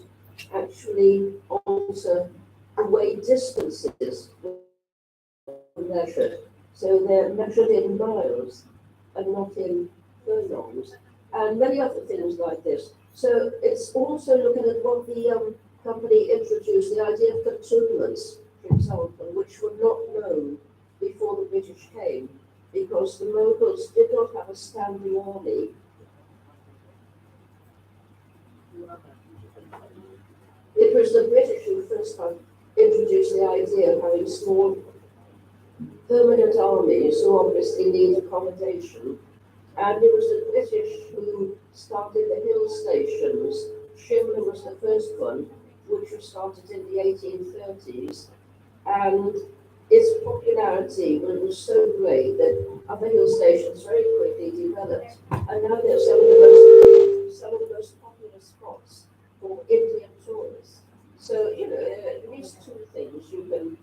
actually alter the way distances were measured. So they're measured in miles and not in furlongs, and many other things like this. So it's also looking at what the company introduced, the idea of cantonments, for example, which were not known before the British came, because the Mughals did not have a standing army. It was the British who first introduced the idea of having small permanent armies who obviously need accommodation. And it was the British who started the hill stations. Shimla was the first one, which was started in the 1830s. And its popularity was so great that other hill stations very quickly developed. And now they're some of the most popular spots for Indian tourists. So, at least 2 things you can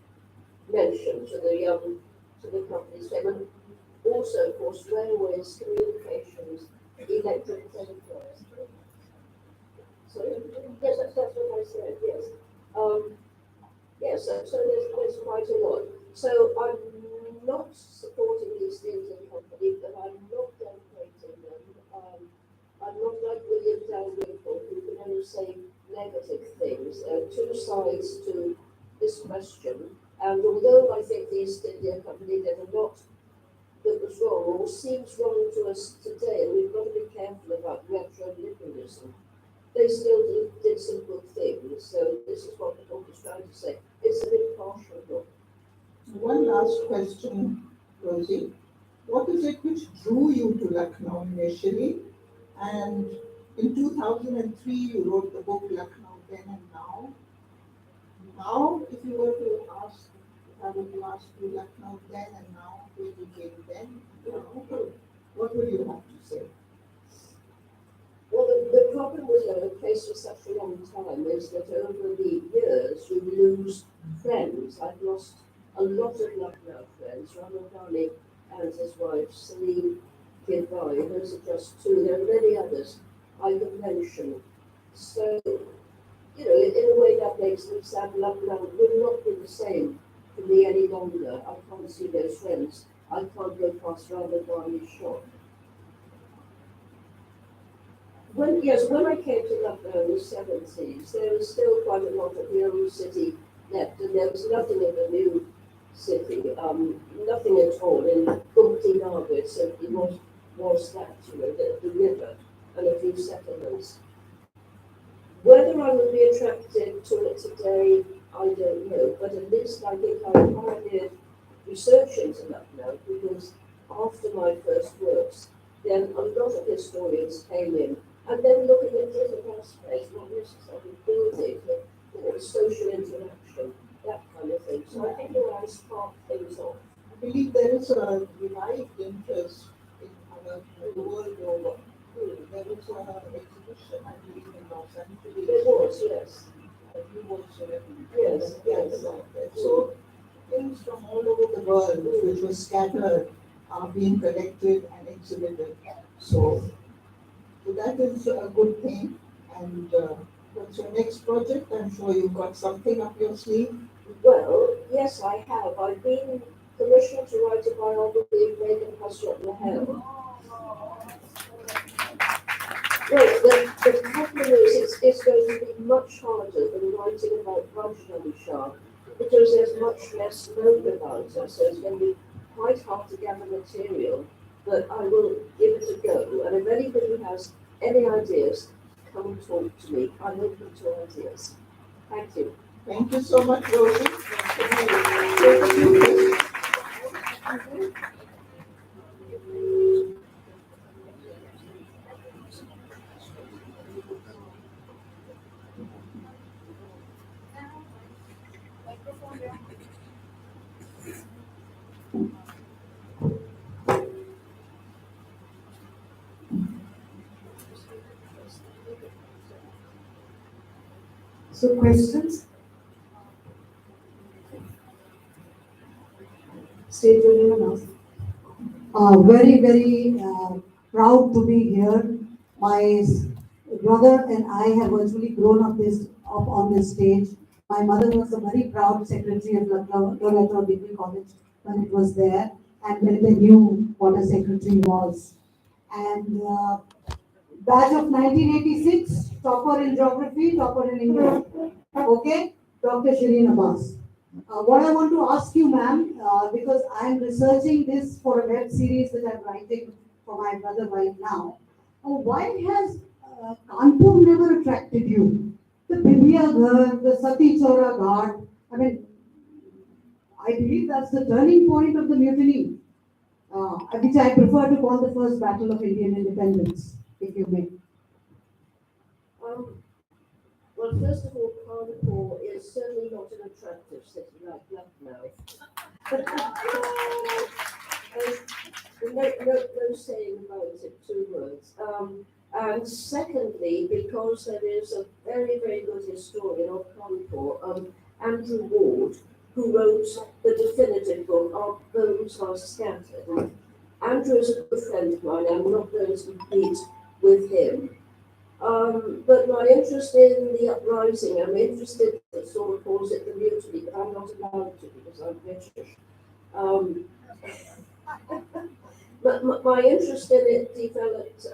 mention to the company's fame. And also, of course, railways, communications, electric telegraphs. So, yes, that's what I said, yes. Yes, so there's quite a lot. So I'm not supporting the East Indian Company, but I'm not denigrating them. I'm not like William Dalrymple, who can only say negative things. There are two sides to this question. And although I think the East India Company did a lot that was wrong or seems wrong to us today, and we've got to be careful about retro-liberalism, they still did some good things. So this is what the book is trying to say. It's an impartial book. One last question, Rosie. What is it which drew you to Lucknow initially? And in 2003, you wrote the book Lucknow Then and Now. Now, if you were to ask, if I were to ask you Lucknow then and now, who became then, what would you have to say? Well, the problem with a place for such a long time is that over the years you lose friends. I've lost a lot of Lucknow friends. Ramadani and his wife, Salim Kidbai, those are just two. There are many others I could mention. So, in a way that makes me sad. Lucknow will not be the same for me any longer. I can't see those friends. I can't go past Ramadani's shop. When I came to Lucknow in the 70s, there was still quite a lot of the old city left, and there was nothing in the new city, nothing at all. In Gumti Nagar, it simply was that, the river and a few settlements. Whether I would be attracted to it today, I don't know, but at least I think I pioneered research into Lucknow, because after my first works, then a lot of historians came in and then looking at different aspects, not necessarily building, but social interaction, that kind of thing. So I think it will spark things off. I believe there is a revived interest in our the world over. There was an exhibition, I believe, in Los Angeles. It was, yes. You was Yes. about that. So things from all over the world, which were scattered, are being collected and exhibited. So that is a good thing. And what's your next project? I'm sure you've got something up your sleeve. Well, yes, I have. I've been commissioned to write a biography of Megan Husrot Mahel. Well, the problem is it's going to be much harder than writing about Rajnali Shah, because there's much less known about her, so it's going to be quite hard to gather material, but I will give it a go. And if anybody has any ideas, come and talk to me. I'm open to ideas. Thank you. Thank you so much, Rosie. Thank you. So questions? State your name and ask. Very proud to be here. My brother and I have virtually grown up on this stage. My mother was a very proud secretary of Lucknow Degree College when it was there, and when they knew what a secretary was. And batch of 1986, topper in geography, topper in English. Okay, Dr. Shireen Abbas. What I want to ask you, ma'am, because I'm researching this for a web series that I'm writing for my brother right now. Why has Kanpur never attracted you? The Bibia Ghar, the Sati Chora Ghat. I mean, I believe that's the turning point of the mutiny, which I prefer to call the first battle of Indian independence, if you may. Well, first of all, Kanpur is certainly not an attractive city like Lucknow. No saying about it, two words. And secondly, because there is a very, very good historian of Kanpur, Andrew Ward, who wrote the definitive book, Our Bones Are Scattered. And Andrew is a good friend of mine. I'm not going to compete with him. But my interest in the uprising, I'm interested, it sort of calls it the mutiny, but I'm not allowed to because I'm British. Um, but my interest in it developed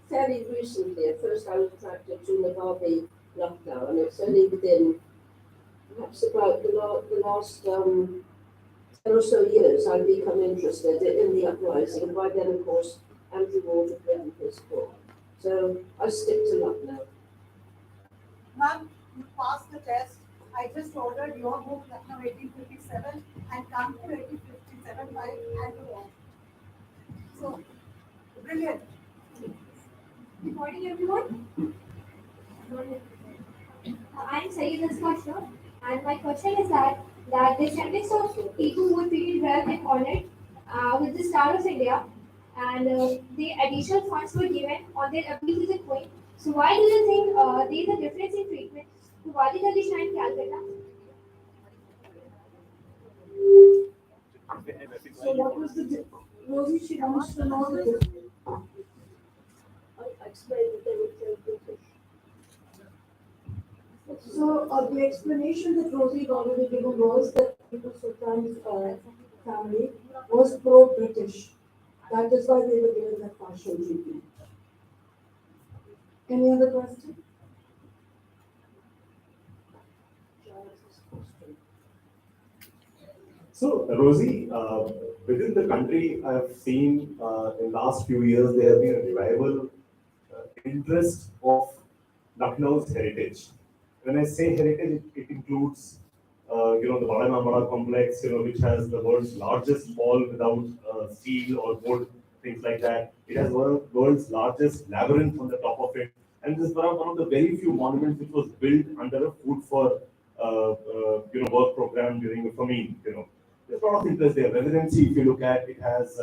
fairly recently. At first, I was attracted to Navabi Lucknow, and it's only within perhaps about the last 10 or so years I've become interested in the uprising, and by then, of course, Andrew Ward had written his book. So I stick to Lucknow. Ma'am, you passed the test. I just ordered your book, Lucknow 1857, and come to 1857 by Andrew Ward. So, brilliant. Good morning, everyone. I am Sayyid Asma, and my question is that descendants of people who were treated well and honored with the Star of India, and the additional funds were given on their appeal to the Queen. So why do you think there is a difference in treatment to Walid Ali Shah in Calcutta? So what was Rosie, she wants to know the I explained that they were pro-British. So the explanation that Rosie had already given was that Tipu Sultan's family was pro-British. That is why they were given that partial treatment. Any other question? So, Rosie, within the country, I've seen in last few years there have been a revival interest of Lucknow's heritage. When I say heritage, it includes, the Bada Mambara complex, which has the world's largest mall without steel or wood, things like that. It has one of the world's largest labyrinth on the top of it, and this is one of the very few monuments which was built under a food for work program during the famine. There's a lot of interest there. Residency, if you look at, it has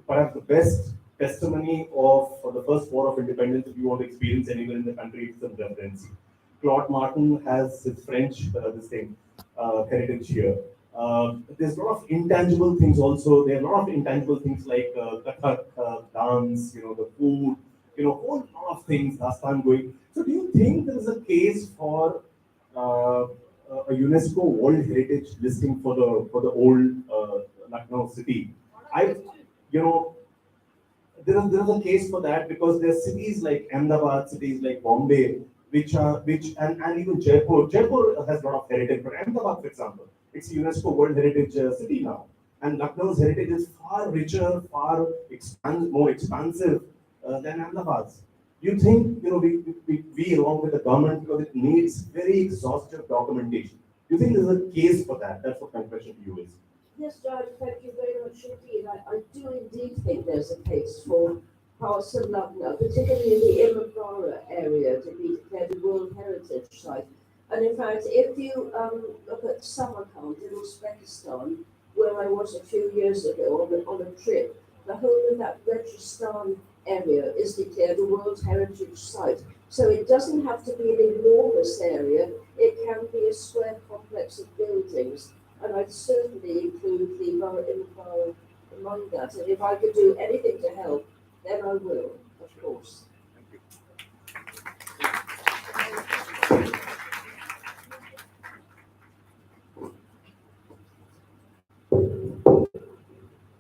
perhaps the best testimony of for the first war of independence. If you want to experience anywhere in the country, it's the residency. Claude Martin has his French heritage here. There's a lot of intangible things also. There are a lot of intangible things like Kathak dance, the food, whole lot of things last time going. So do you think there is a case for a UNESCO World Heritage listing for the old Lucknow city? I, you know, there is a case for that because there are cities like Ahmedabad, cities like Bombay, and even Jaipur. Jaipur has a lot of heritage, but Ahmedabad, for example, it's a UNESCO World Heritage city now, and Lucknow's heritage is far richer, far more expansive than Ahmedabad's. Do you think we along with the government, because it needs very exhaustive documentation? Do you think there's a case for that? That's what my question to you is. Yes, John, thank you very much indeed. I do indeed think there's a case for parts of Lucknow, particularly in the Imambara area, to be declared a World Heritage Site. And in fact, if you look at Samarkand in Uzbekistan, where I was a few years ago on a trip, the whole of that Rajasthan area is declared a World Heritage Site. So it doesn't have to be an enormous area, it can be a square complex of buildings. And I'd certainly include the Imambara among that. And if I could do anything to help, then I will, of course.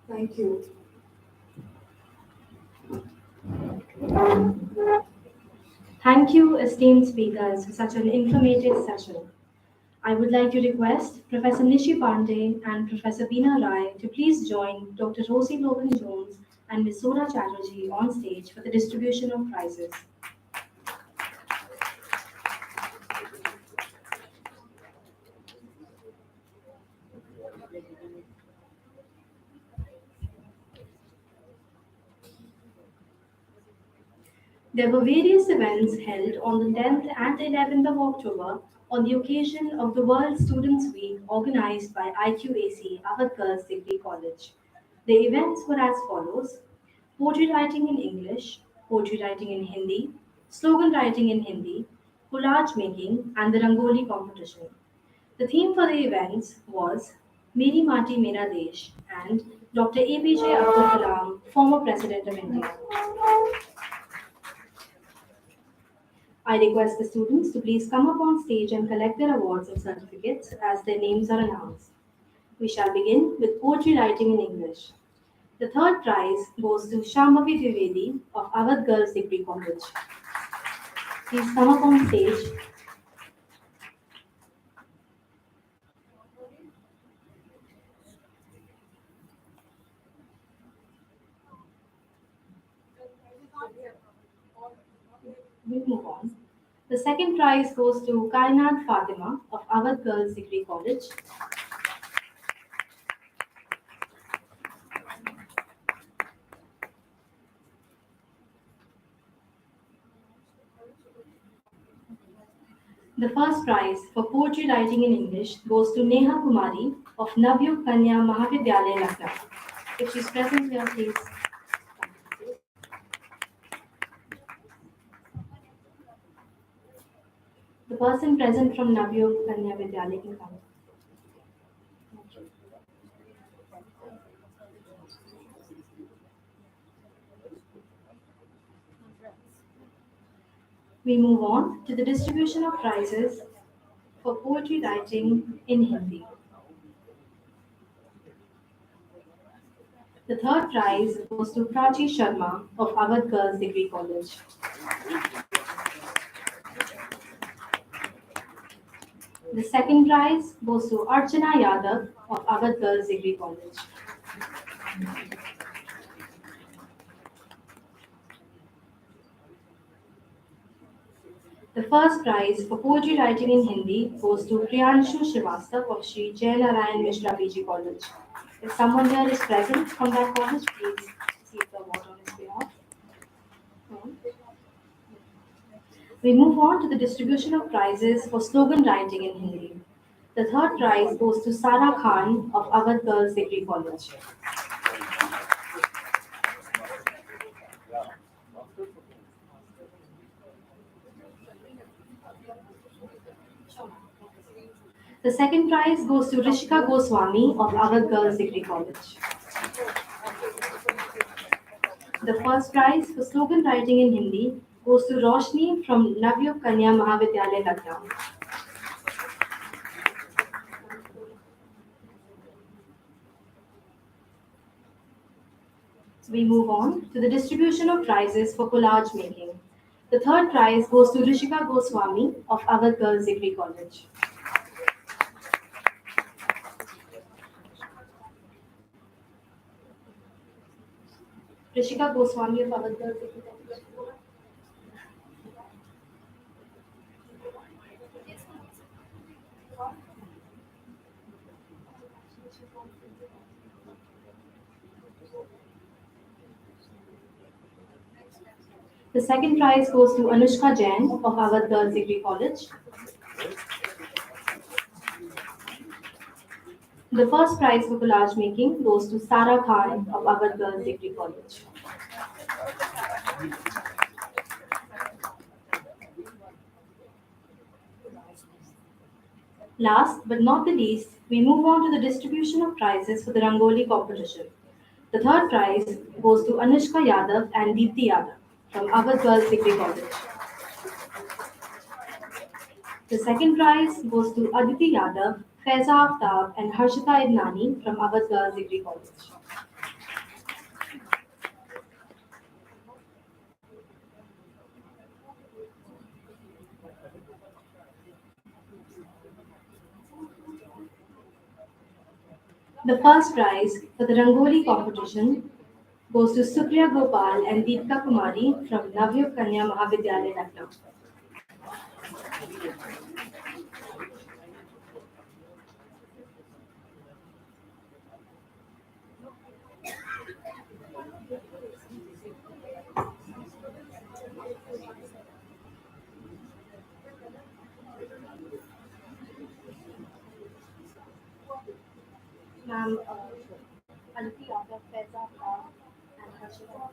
Thank you. Thank you, esteemed speakers, for such an informative session. I would like to request Professor Nishi Pandey and Professor Veena Rai to please join Dr. Rosie Logan Jones and Ms. Zora Chatterjee on stage for the distribution of prizes. There were various events held on the 10th and 11th of October on the occasion of the World Students' Week organized by IQAC, Avadh Girls Degree College. The events were as follows: poetry writing in English, poetry writing in Hindi, slogan writing in Hindi, collage making, and the Rangoli competition. The theme for the events was Meri Mati Mera Desh and Dr. APJ Abdul Kalam, former President of India. I request the students to please come up on stage and collect their awards and certificates as their names are announced. We shall begin with poetry writing in English. The third prize goes to Shambhavi Dwivedi of Avadh Girls Degree College. Please come up on stage. We'll move on. The second prize goes to Kainat Fatima of Avadh Girls Degree College. The first prize for poetry writing in English goes to Neha Kumari of Navyug Kanya Mahavidyalaya, Lucknow. If she's present here, please. The person present from Navyug Kanya Vidyalaya can come. We move on to the distribution of prizes for poetry writing in Hindi. The third prize goes to Prachi Sharma of Avadh Girls Degree College. The second prize goes to Archana Yadav of Avadh Girls Degree College. The first prize for poetry writing in Hindi goes to Priyanshu Srivastav of Sri Jayanarayan Mishra PG College. If someone here is present from that college, please receive the award on his behalf. We move on to the distribution of prizes for slogan writing in Hindi. The third prize goes to Sara Khan of Avadh Girls Degree College. The second prize goes to Rishika Goswami of Avadh Girls Degree College. The first prize for slogan writing in Hindi goes to Roshni from Navyug Kanya Mahavidyalaya, Lucknow. We move on to the distribution of prizes for collage making. The third prize goes to Rishika Goswami of Avadh Girls Degree College. Rishika Goswami of Avadh Girls Degree College. The second prize goes to Anushka Jain of Avadh Girls Degree College. The first prize for collage making goes to Sara Khan of Avadh Girls Degree College. Last but not the least, we move on to the distribution of prizes for the Rangoli competition. The third prize goes to Anushka Yadav and Deepti Yadav from Avadh Girls Degree College. The second prize goes to Aditi Yadav, Faiza Aftab and Harshita Idnani from Avadh Girls Degree College. The first prize for the Rangoli competition goes to Supriya Gopal and Deepika Kumari from Navyug Kanya Mahavidyalaya, Lucknow. Ma'am, Aditi Yadav, Faiza Aftab and Harshita.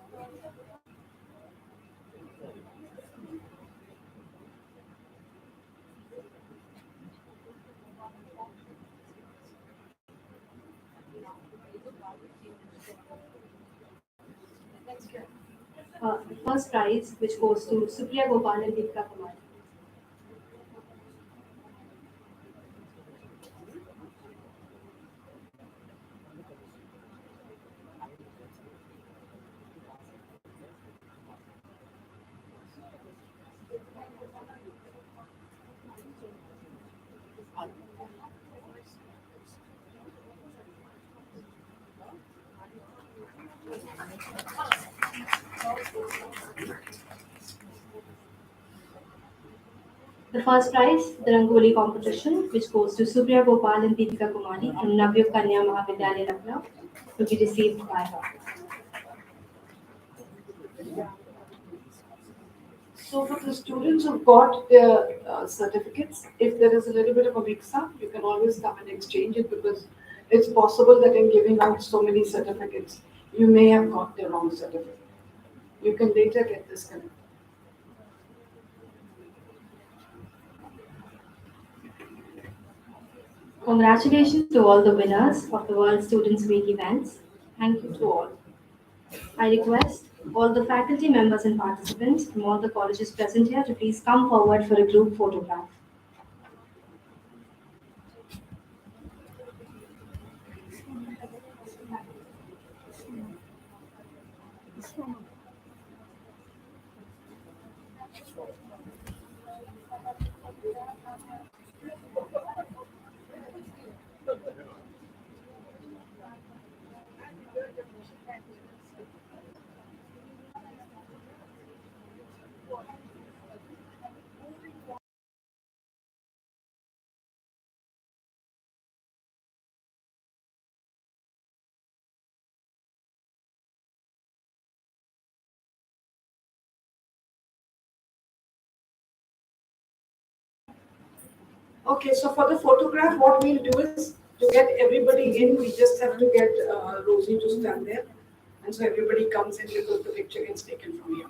first prize, which goes to Supriya Gopal and Deepika Kumar. The first prize, the Rangoli competition, which goes to Supriya Gopal and Deepika Kumari from Navyuk Kanya Mahavidyalaya, Lucknow, to be received by her. So for the students who've got their certificates, if there is a little bit of a mix-up, you can always come and exchange it because it's possible that in giving out so many certificates, you may have got the wrong certificate. You can later get disconnected. Congratulations to all the winners of the World Students' Week events. Thank you to all. I request all the faculty members and participants from all the colleges present here to please come forward for a group photograph. Okay, so for the photograph, what we'll do is to get everybody in, we just have to get Rosie to stand there. And so everybody comes in because the picture gets taken from here.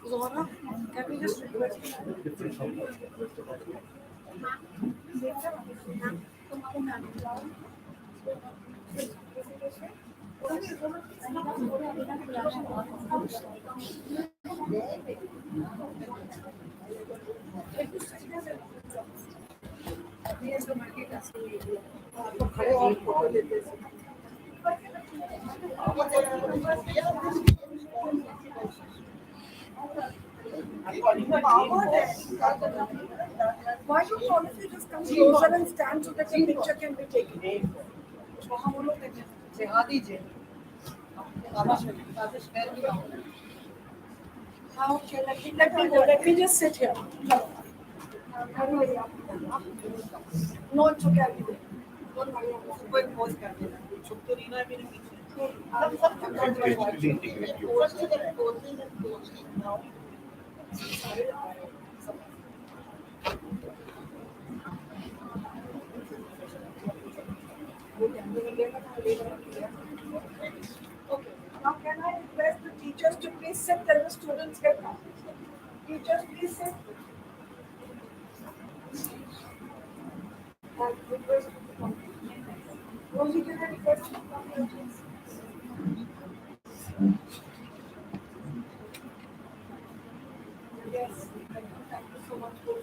Zora, can we just request? Why don't all of you just come closer and stand so that the picture can be taken? Okay, let me just sit here. No, it's okay. I'll be there. Don't Okay, now can I request the teachers to please sit till the students get back? Teachers, please sit. And request you to come. Rosie, can I request you to come here, please? Yes, thank you so much for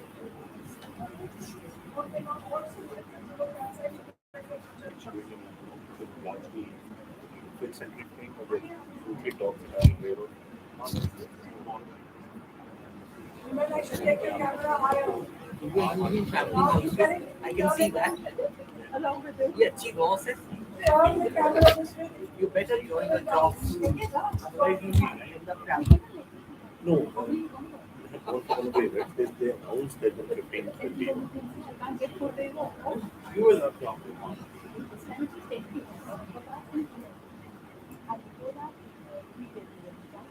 okay, now also let them go outside to the Largely fits and everything of the fruitly talks and railroad. But I should take your camera higher. I can see that. Along with it. Yeah, she knows it. Turn the camera this way. You better join the top. Otherwise, you will be in the crowd. No, always they announced that the 15th will be. You will have to apply.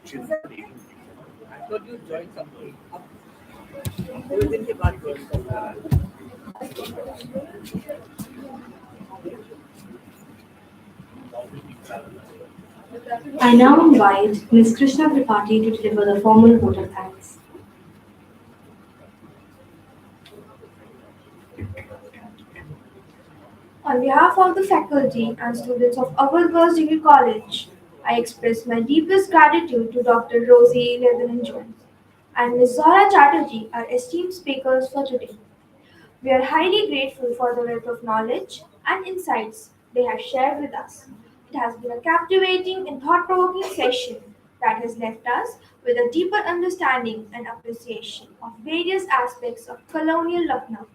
She's studying. I thought you joined something. उस दिन के बाद join कर I now invite Ms. Krishna Tripathi to deliver the formal vote of thanks. On behalf of the faculty and students of Avadh Girls Degree College, I express my deepest gratitude to Dr. Rosie Lebanon-Jones and Ms. Zora Chatterjee, our esteemed speakers for today. We are highly grateful for the wealth of knowledge and insights they have shared with us. It has been a captivating and thought-provoking session that has left us with a deeper understanding and appreciation of various aspects of colonial Lucknow.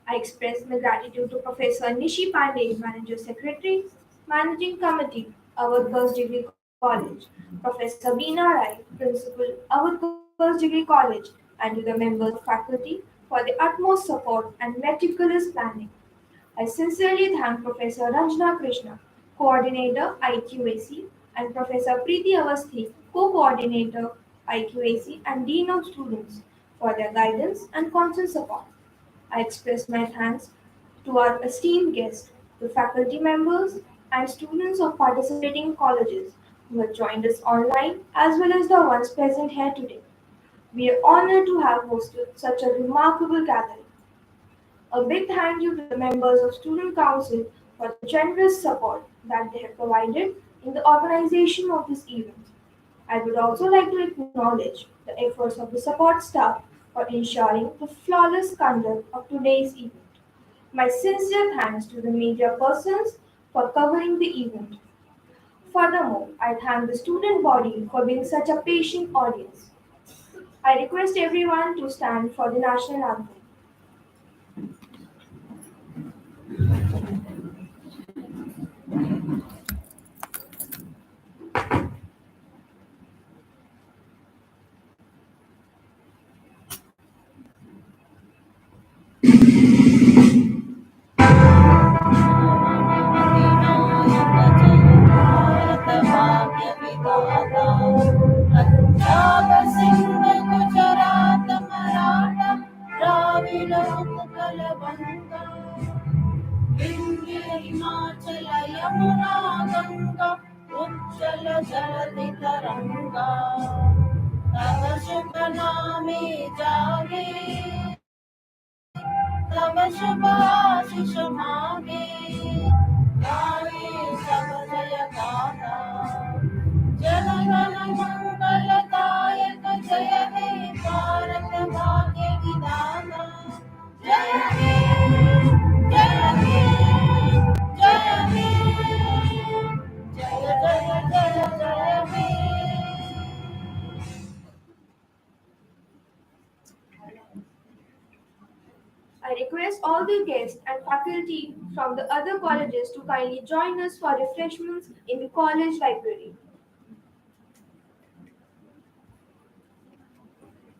I express my gratitude to Professor Nishi Pandey, Manager Secretary, Managing Committee, Avadh Girls Degree College, Professor Beena Rai, Principal, Avadh Girls Degree College, and to the members of faculty for the utmost support and meticulous planning. I sincerely thank Professor Ranjana Krishna, Coordinator IQAC, and Professor Preeti Avasthi, Co-Coordinator IQAC and Dean of Students, for their guidance and constant support. I express my thanks to our esteemed guests, the faculty members, and students of participating colleges who have joined us online as well as the ones present here today. We are honored to have hosted such a remarkable gathering. A big thank you to the members of Student Council for the generous support that they have provided in the organization of this event. I would also like to acknowledge the efforts of the support staff for ensuring the flawless conduct of today's event. My sincere thanks to the media persons for covering the event. Furthermore, I thank the student body for being such a patient audience. I request everyone to stand for the national anthem. Punjab Sindh Gujarat Maratha Dravid Utkal बंगा विंध्य हिमाचल यमुना गंगा उज्जल जलधि तरंगा तव शुभ नामे जागे तव शुभ आशीष मांगे गावे सब जय गाथा जन गण मंगलदायक जय हे भारत भाग्य विधाता जय हे जय हे जय हे जय जय जय जय हे I request all the guests and faculty from the other colleges to kindly join us for refreshments in the college library.